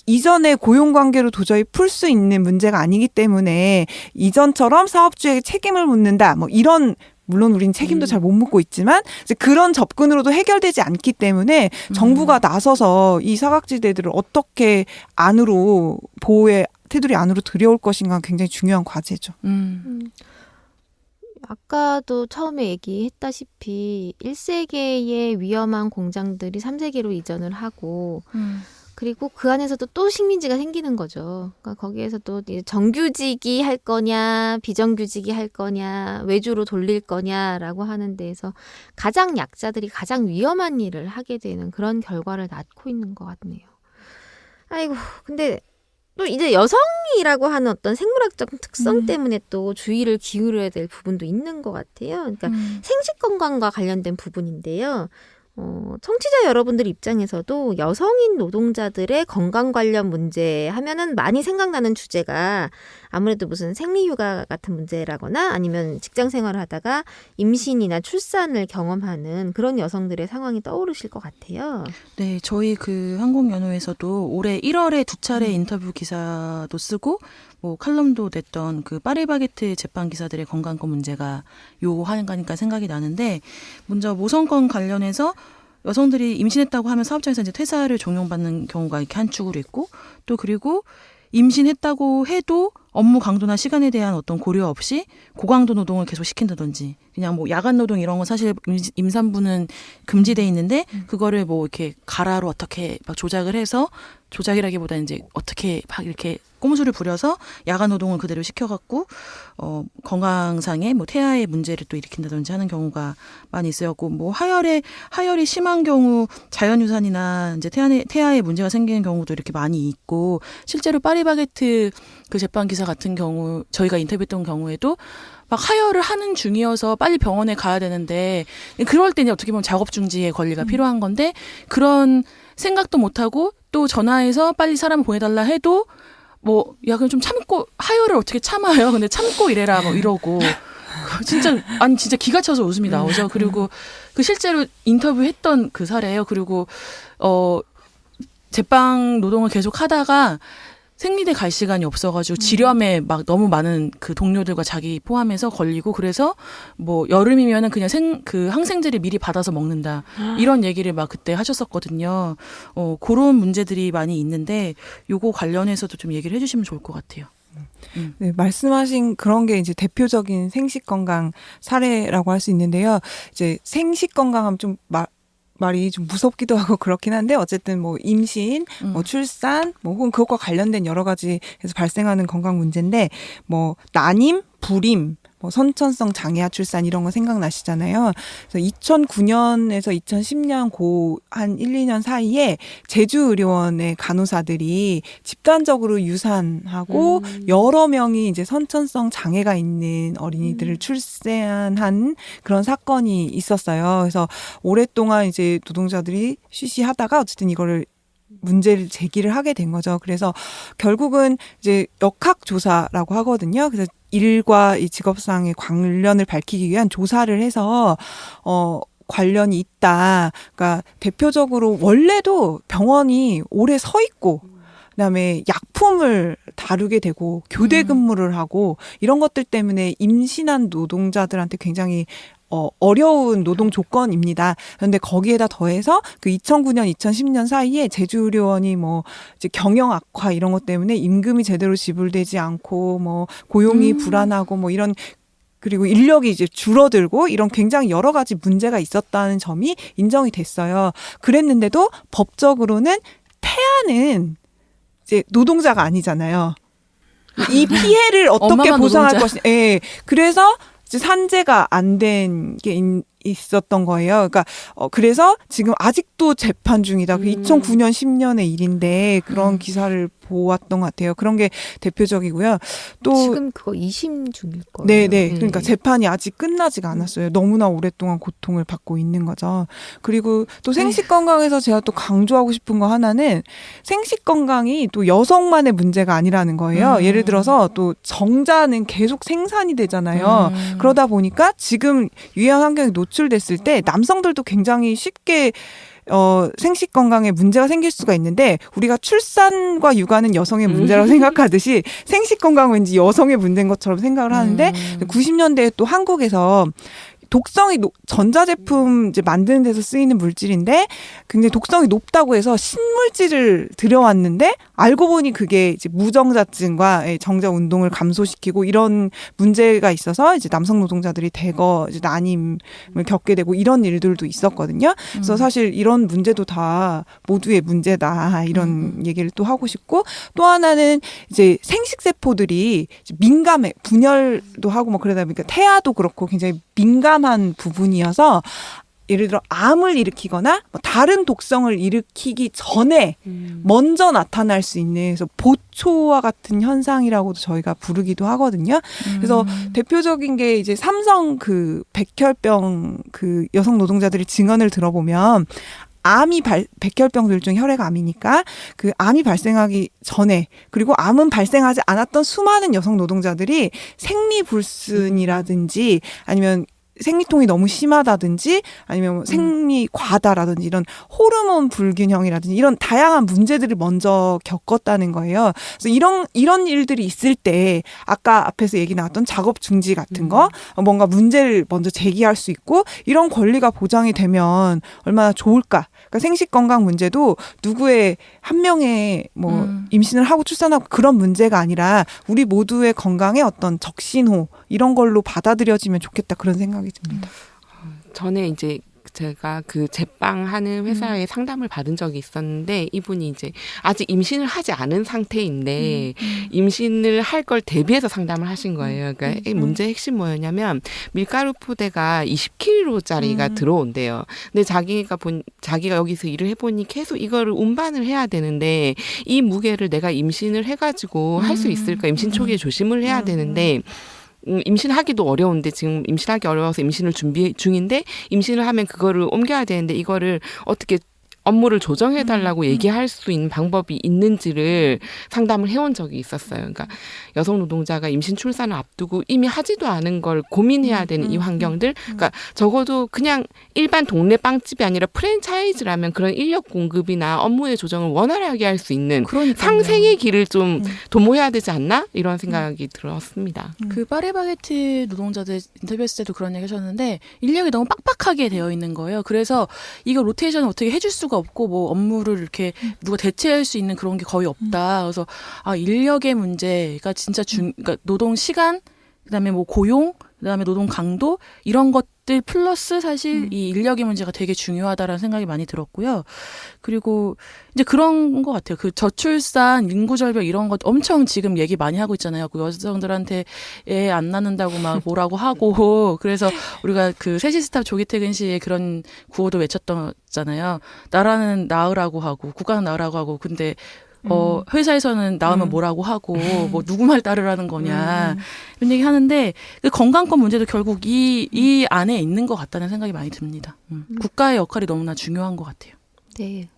이전의 고용관계로 도저히 풀 수 있는 문제가 아니기 때문에 이전처럼 사업주에게 책임을 묻는다. 뭐 이런 물론 우리는 책임도 잘 못 묻고 있지만 이제 그런 접근으로도 해결되지 않기 때문에 정부가 나서서 이 사각지대들을 어떻게 안으로 보호의 테두리 안으로 들여올 것인가 굉장히 중요한 과제죠. 아까도 처음에 얘기했다시피 1세계의 위험한 공장들이 3세계로 이전을 하고 그리고 그 안에서도 또 식민지가 생기는 거죠. 그러니까 거기에서 또 정규직이 할 거냐, 비정규직이 할 거냐, 외주로 돌릴 거냐라고 하는 데에서 가장 약자들이 가장 위험한 일을 하게 되는 그런 결과를 낳고 있는 것 같네요. 아이고, 근데 또 이제 여성이라고 하는 어떤 생물학적 특성 때문에 또 주의를 기울여야 될 부분도 있는 것 같아요. 그러니까 생식 건강과 관련된 부분인데요. 청취자 여러분들 입장에서도 여성인 노동자들의 건강 관련 문제 하면은 많이 생각나는 주제가 아무래도 무슨 생리휴가 같은 문제라거나 아니면 직장 생활을 하다가 임신이나 출산을 경험하는 그런 여성들의 상황이 떠오르실 것 같아요. 네, 저희 그 항공연호에서도 올해 1월에 2차례 인터뷰 기사도 쓰고 뭐 칼럼도 냈던 그 파리바게트 재판 기사들의 건강권 문제가 요 하니까 생각이 나는데 먼저 모성건 관련해서 여성들이 임신했다고 하면 사업장에서 이제 퇴사를 종용받는 경우가 이렇게 한 축으로 있고 또 그리고 임신했다고 해도 업무 강도나 시간에 대한 어떤 고려 없이 고강도 노동을 계속 시킨다든지 그냥 뭐 야간 노동 이런 건 사실 임산부는 금지돼 있는데 그거를 뭐 이렇게 가라로 어떻게 막 조작을 해서 조작이라기보다는 이제 어떻게 막 이렇게 꼼수를 부려서 야간 노동을 그대로 시켜갖고 건강상의 뭐 태아의 문제를 또 일으킨다든지 하는 경우가 많이 있었고 뭐 하열이 심한 경우 자연유산이나 이제 태아의 문제가 생기는 경우도 이렇게 많이 있고 실제로 파리바게트 그 재판 기사 같은 경우 저희가 인터뷰했던 경우에도 막 하혈을 하는 중이어서 빨리 병원에 가야 되는데 그럴 때 이제 어떻게 보면 작업 중지의 권리가 필요한 건데 그런 생각도 못 하고 또 전화해서 빨리 사람 보내달라 해도 뭐 야 그럼 좀 참고 하혈을 어떻게 참아요? 근데 참고 이래라 뭐 이러고 진짜 기가 차서 웃음이 나오죠. 그리고 그 실제로 인터뷰했던 그 사례예요. 그리고 제빵 노동을 계속 하다가 생리대 갈 시간이 없어가지고 지렴에 막 너무 많은 그 동료들과 자기 포함해서 걸리고 그래서 뭐 여름이면은 그냥 그 항생제를 미리 받아서 먹는다 이런 얘기를 막 그때 하셨었거든요. 그런 문제들이 많이 있는데 요거 관련해서도 좀 얘기를 해주시면 좋을 것 같아요. 네, 말씀하신 그런 게 이제 대표적인 생식 건강 사례라고 할 수 있는데요. 이제 생식 건강하면 좀 말이 좀 무섭기도 하고 그렇긴 한데 어쨌든 뭐 임신, 뭐 출산, 뭐 혹은 그것과 관련된 여러 가지에서 발생하는 건강 문제인데 뭐 난임, 불임, 뭐 선천성 장애아 출산 이런 거 생각나시잖아요. 그래서 2009년에서 2010년 한 1, 2년 사이에 제주의료원의 간호사들이 집단적으로 유산하고 여러 명이 이제 선천성 장애가 있는 어린이들을 출산한 그런 사건이 있었어요. 그래서 오랫동안 이제 노동자들이 쉬쉬하다가 어쨌든 이거를 문제를 제기를 하게 된 거죠. 그래서 결국은 이제 역학조사라고 하거든요. 그래서 일과 이 직업상의 관련을 밝히기 위한 조사를 해서 관련이 있다. 그러니까 대표적으로 원래도 병원이 오래 서 있고 그다음에 약품을 다루게 되고 교대 근무를 하고 이런 것들 때문에 임신한 노동자들한테 굉장히 어려운 노동 조건입니다. 그런데 거기에다 더해서 그 2009년, 2010년 사이에 제주의료원이 뭐 이제 경영 악화 이런 것 때문에 임금이 제대로 지불되지 않고 뭐 고용이 불안하고 뭐 이런 그리고 인력이 이제 줄어들고 이런 굉장히 여러 가지 문제가 있었다는 점이 인정이 됐어요. 그랬는데도 법적으로는 태아는 이제 노동자가 아니잖아요. 이 피해를 어떻게 보상할 것이냐. 예. 그래서 이제 산재가 안 된 게 있었던 거예요. 그러니까 그래서 지금 아직도 재판 중이다. 2009년 10년의 일인데 그런 기사를 보았던 것 같아요. 그런 게 대표적이고요. 또 지금 그거 2심 중일 거예요. 네네. 그러니까 재판이 아직 끝나지가 않았어요. 너무나 오랫동안 고통을 받고 있는 거죠. 그리고 또 생식 건강에서 제가 또 강조하고 싶은 거 하나는 생식 건강이 또 여성만의 문제가 아니라는 거예요. 예를 들어서 또 정자는 계속 생산이 되잖아요. 그러다 보니까 지금 유해한 환경에 노출됐을 때 남성들도 굉장히 쉽게 생식 건강에 문제가 생길 수가 있는데 우리가 출산과 육아는 여성의 문제라고 생각하듯이 생식 건강은 왠지 여성의 문제인 것처럼 생각을 하는데 90년대에 또 한국에서 독성이 전자제품 이제 만드는 데서 쓰이는 물질인데 굉장히 독성이 높다고 해서 신물질을 들여왔는데 알고 보니 그게 이제 무정자증과 정자 운동을 감소시키고 이런 문제가 있어서 이제 남성 노동자들이 대거 이제 난임을 겪게 되고 이런 일들도 있었거든요. 그래서 사실 이런 문제도 다 모두의 문제다 이런 얘기를 또 하고 싶고 또 하나는 이제 생식세포들이 민감해 분열도 하고 뭐 그러다 보니까 태아도 그렇고 굉장히 민감한 부분이어서 예를 들어 암을 일으키거나 뭐 다른 독성을 일으키기 전에 먼저 나타날 수 있는 그래서 보초와 같은 현상이라고도 저희가 부르기도 하거든요. 그래서 대표적인 게 이제 삼성 그 백혈병 그 여성 노동자들이 증언을 들어보면 암이 백혈병들 중 혈액암이니까 그 암이 발생하기 전에 그리고 암은 발생하지 않았던 수많은 여성 노동자들이 생리불순이라든지 아니면 생리통이 너무 심하다든지 아니면 생리 과다라든지 이런 호르몬 불균형이라든지 이런 다양한 문제들을 먼저 겪었다는 거예요. 그래서 이런 일들이 있을 때 아까 앞에서 얘기 나왔던 작업 중지 같은 거 뭔가 문제를 먼저 제기할 수 있고 이런 권리가 보장이 되면 얼마나 좋을까. 그러니까 생식 건강 문제도 누구의 한 명의 뭐 임신을 하고 출산하고 그런 문제가 아니라 우리 모두의 건강에 어떤 적신호 이런 걸로 받아들여지면 좋겠다 그런 생각이 듭니다. 전에 이제 제가 그 제빵하는 회사에 상담을 받은 적이 있었는데 이분이 이제 아직 임신을 하지 않은 상태인데 임신을 할 걸 대비해서 상담을 하신 거예요. 그러니까 이 문제의 핵심 뭐였냐면 밀가루 포대가 20kg짜리가 들어온대요. 근데 자기가 여기서 일을 해보니 계속 이거를 운반을 해야 되는데 이 무게를 내가 임신을 해가지고 할 수 있을까? 임신 초기에 조심을 해야 되는데 임신하기도 어려운데 지금 임신하기 어려워서 임신을 준비 중인데 임신을 하면 그거를 옮겨야 되는데 이거를 어떻게 업무를 조정해달라고 얘기할 수 있는 방법이 있는지를 상담을 해온 적이 있었어요. 그러니까 여성 노동자가 임신 출산을 앞두고 이미 하지도 않은 걸 고민해야 되는 이 환경들. 그러니까 적어도 그냥 일반 동네 빵집이 아니라 프랜차이즈라면 그런 인력 공급이나 업무의 조정을 원활하게 할 수 있는 상생의 길을 좀 도모해야 되지 않나? 이런 생각이 들었습니다. 그 파리바게트 노동자들 인터뷰했을 때도 그런 얘기 하셨는데 인력이 너무 빡빡하게 되어 있는 거예요. 그래서 이거 로테이션을 어떻게 해줄 수가 없고 뭐 업무를 이렇게 누가 대체할 수 있는 그런 게 거의 없다. 그래서 인력의 문제가 진짜 그러니까 노동 시간, 그다음에 뭐 고용, 그다음에 노동 강도 이런 것 것들 플러스 사실 이 인력의 문제가 되게 중요하다라는 생각이 많이 들었고요. 그리고 이제 그런 것 같아요. 그 저출산, 인구절벽 이런 것 엄청 지금 얘기 많이 하고 있잖아요. 그 여성들한테 애 안 낳는다고 막 뭐라고 하고 그래서 우리가 그 세시스타 조기 퇴근 시에 그런 구호도 외쳤잖아요. 나라는 낳으라고 하고 국가는 낳으라고 하고 근데 회사에서는 낳으면 뭐라고 하고, 뭐, 누구 말 따르라는 거냐, 이런 얘기 하는데, 그 건강권 문제도 결국 이 안에 있는 것 같다는 생각이 많이 듭니다. 국가의 역할이 너무나 중요한 것 같아요. 네.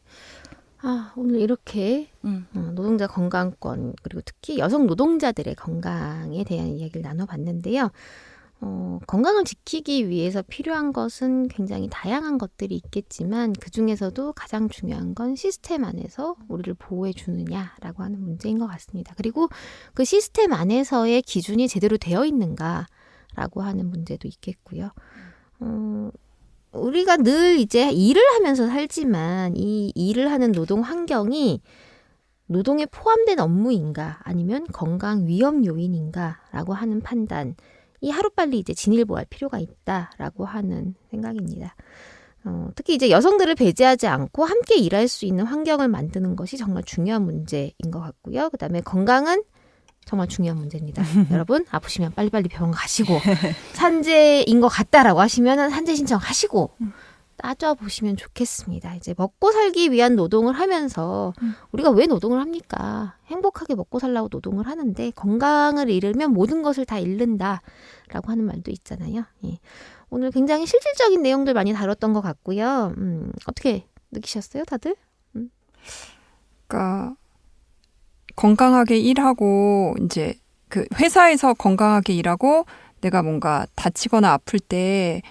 오늘 이렇게 노동자 건강권 그리고 특히 여성 노동자들의 건강에 대한 이야기를 나눠봤는데요. 건강을 지키기 위해서 필요한 것은 굉장히 다양한 것들이 있겠지만 그중에서도 가장 중요한 건 시스템 안에서 우리를 보호해 주느냐라고 하는 문제인 것 같습니다. 그리고 그 시스템 안에서의 기준이 제대로 되어 있는가라고 하는 문제도 있겠고요. 우리가 늘 이제 일을 하면서 살지만 이 일을 하는 노동 환경이 노동에 포함된 업무인가 아니면 건강 위험 요인인가라고 하는 판단 이 하루빨리 이제 진일보할 필요가 있다라고 하는 생각입니다. 특히 이제 여성들을 배제하지 않고 함께 일할 수 있는 환경을 만드는 것이 정말 중요한 문제인 것 같고요. 그다음에 건강은 정말 중요한 문제입니다. 여러분 아프시면 빨리빨리 병원 가시고 산재인 것 같다라고 하시면 산재 신청하시고 따져보시면 좋겠습니다. 이제 먹고 살기 위한 노동을 하면서 우리가 왜 노동을 합니까? 행복하게 먹고 살라고 노동을 하는데 건강을 잃으면 모든 것을 다 잃는다라고 하는 말도 있잖아요. 예. 오늘 굉장히 실질적인 내용들 많이 다뤘던 것 같고요. 어떻게 느끼셨어요, 다들? 그러니까 건강하게 일하고 이제 그 회사에서 건강하게 일하고 내가 뭔가 다치거나 아플 때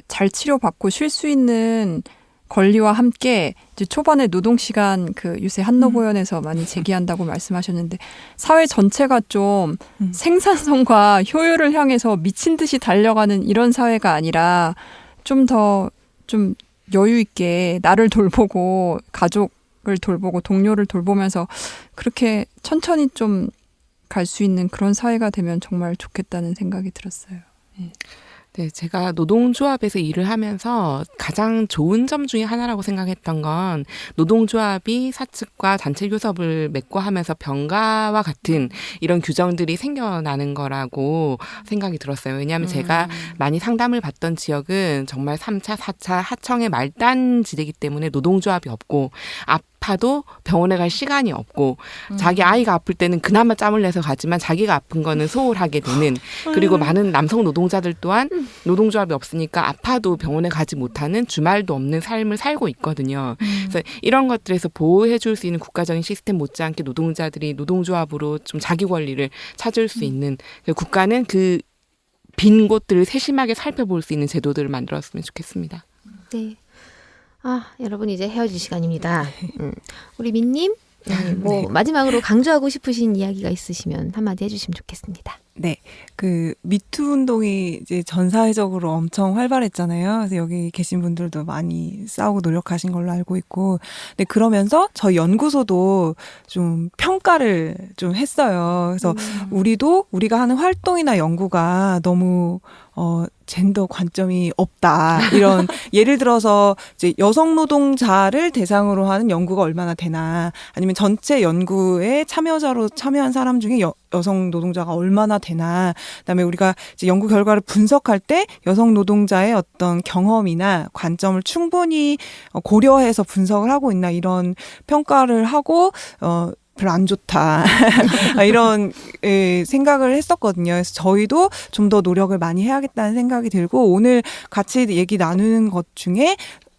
잘 치료받고 쉴 수 있는 권리와 함께 이제 초반에 노동시간 그 요새 한노보연에서 많이 제기한다고 말씀하셨는데 사회 전체가 좀 생산성과 효율을 향해서 미친 듯이 달려가는 이런 사회가 아니라 좀 더 좀 여유 있게 나를 돌보고 가족을 돌보고 동료를 돌보면서 그렇게 천천히 좀 갈 수 있는 그런 사회가 되면 정말 좋겠다는 생각이 들었어요. 네. 네, 제가 노동조합에서 일을 하면서 가장 좋은 점 중에 하나라고 생각했던 건 노동조합이 사측과 단체 교섭을 맺고 하면서 병가와 같은 이런 규정들이 생겨나는 거라고 생각이 들었어요. 왜냐하면 제가 많이 상담을 받던 지역은 정말 3차, 4차 하청의 말단 지대이기 때문에 노동조합이 없고 아파도 병원에 갈 시간이 없고 자기 아이가 아플 때는 그나마 짬을 내서 가지만 자기가 아픈 거는 소홀하게 되는 그리고 많은 남성 노동자들 또한 노동조합이 없으니까 아파도 병원에 가지 못하는 주말도 없는 삶을 살고 있거든요. 그래서 이런 것들에서 보호해 줄 수 있는 국가적인 시스템 못지않게 노동자들이 노동조합으로 좀 자기 권리를 찾을 수 있는 국가는 그 빈 곳들을 세심하게 살펴볼 수 있는 제도들을 만들었으면 좋겠습니다. 네. 여러분 이제 헤어질 시간입니다. 우리 민님, 뭐 마지막으로 강조하고 싶으신 이야기가 있으시면 한마디 해주시면 좋겠습니다. 네, 그 미투 운동이 이제 전 사회적으로 엄청 활발했잖아요. 그래서 여기 계신 분들도 많이 싸우고 노력하신 걸로 알고 있고, 근데 그러면서 저희 연구소도 좀 평가를 좀 했어요. 그래서 우리가 하는 활동이나 연구가 너무 젠더 관점이 없다. 이런 예를 들어서 이제 여성 노동자를 대상으로 하는 연구가 얼마나 되나, 아니면 전체 연구에 참여한 사람 중에 여성 노동자가 얼마나 되나, 그다음에 우리가 이제 연구 결과를 분석할 때 여성 노동자의 어떤 경험이나 관점을 충분히 고려해서 분석을 하고 있나, 이런 평가를 하고 별로 안 좋다. 이런 생각을 했었거든요. 그래서 저희도 좀 더 노력을 많이 해야겠다는 생각이 들고, 오늘 같이 얘기 나누는 것 중에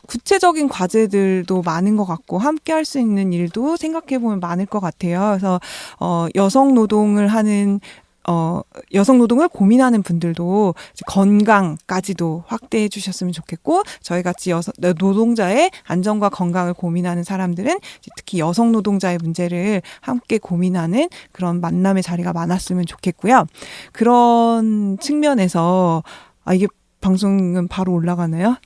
구체적인 과제들도 많은 것 같고 함께 할 수 있는 일도 생각해보면 많을 것 같아요. 그래서 여성 노동을 고민하는 분들도 건강까지도 확대해 주셨으면 좋겠고, 저희 같이 노동자의 안전과 건강을 고민하는 사람들은 특히 여성 노동자의 문제를 함께 고민하는 그런 만남의 자리가 많았으면 좋겠고요. 그런 측면에서 이게 방송은 바로 올라가나요?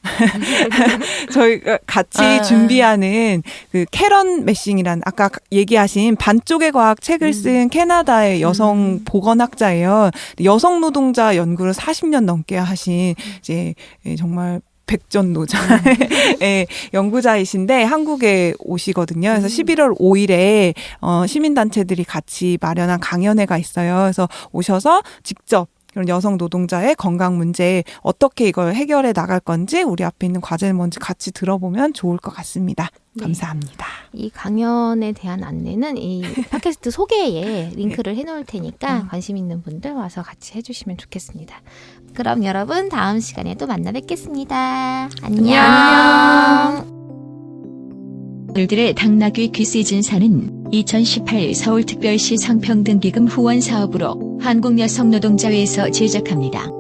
저희가 같이 준비하는 그 캐런 매싱이라는 아까 얘기하신 반쪽의 과학 책을 쓴 캐나다의 여성 보건학자예요. 여성 노동자 연구를 40년 넘게 하신 이제 정말 백전노자의 연구자이신데 한국에 오시거든요. 그래서 11월 5일에 시민단체들이 같이 마련한 강연회가 있어요. 그래서 오셔서 직접 그런 여성 노동자의 건강 문제 어떻게 이걸 해결해 나갈 건지 우리 앞에 있는 과제는 뭔지 같이 들어보면 좋을 것 같습니다. 네. 감사합니다. 이 강연에 대한 안내는 이 팟캐스트 소개에 링크를 해놓을 테니까 관심 있는 분들 와서 같이 해주시면 좋겠습니다. 그럼 여러분 다음 시간에 또 만나 뵙겠습니다. 안녕. 오늘들의 당나귀 귀 시즌 4는 2018 서울특별시 성평등기금 후원 사업으로 한국여성노동자회에서 제작합니다.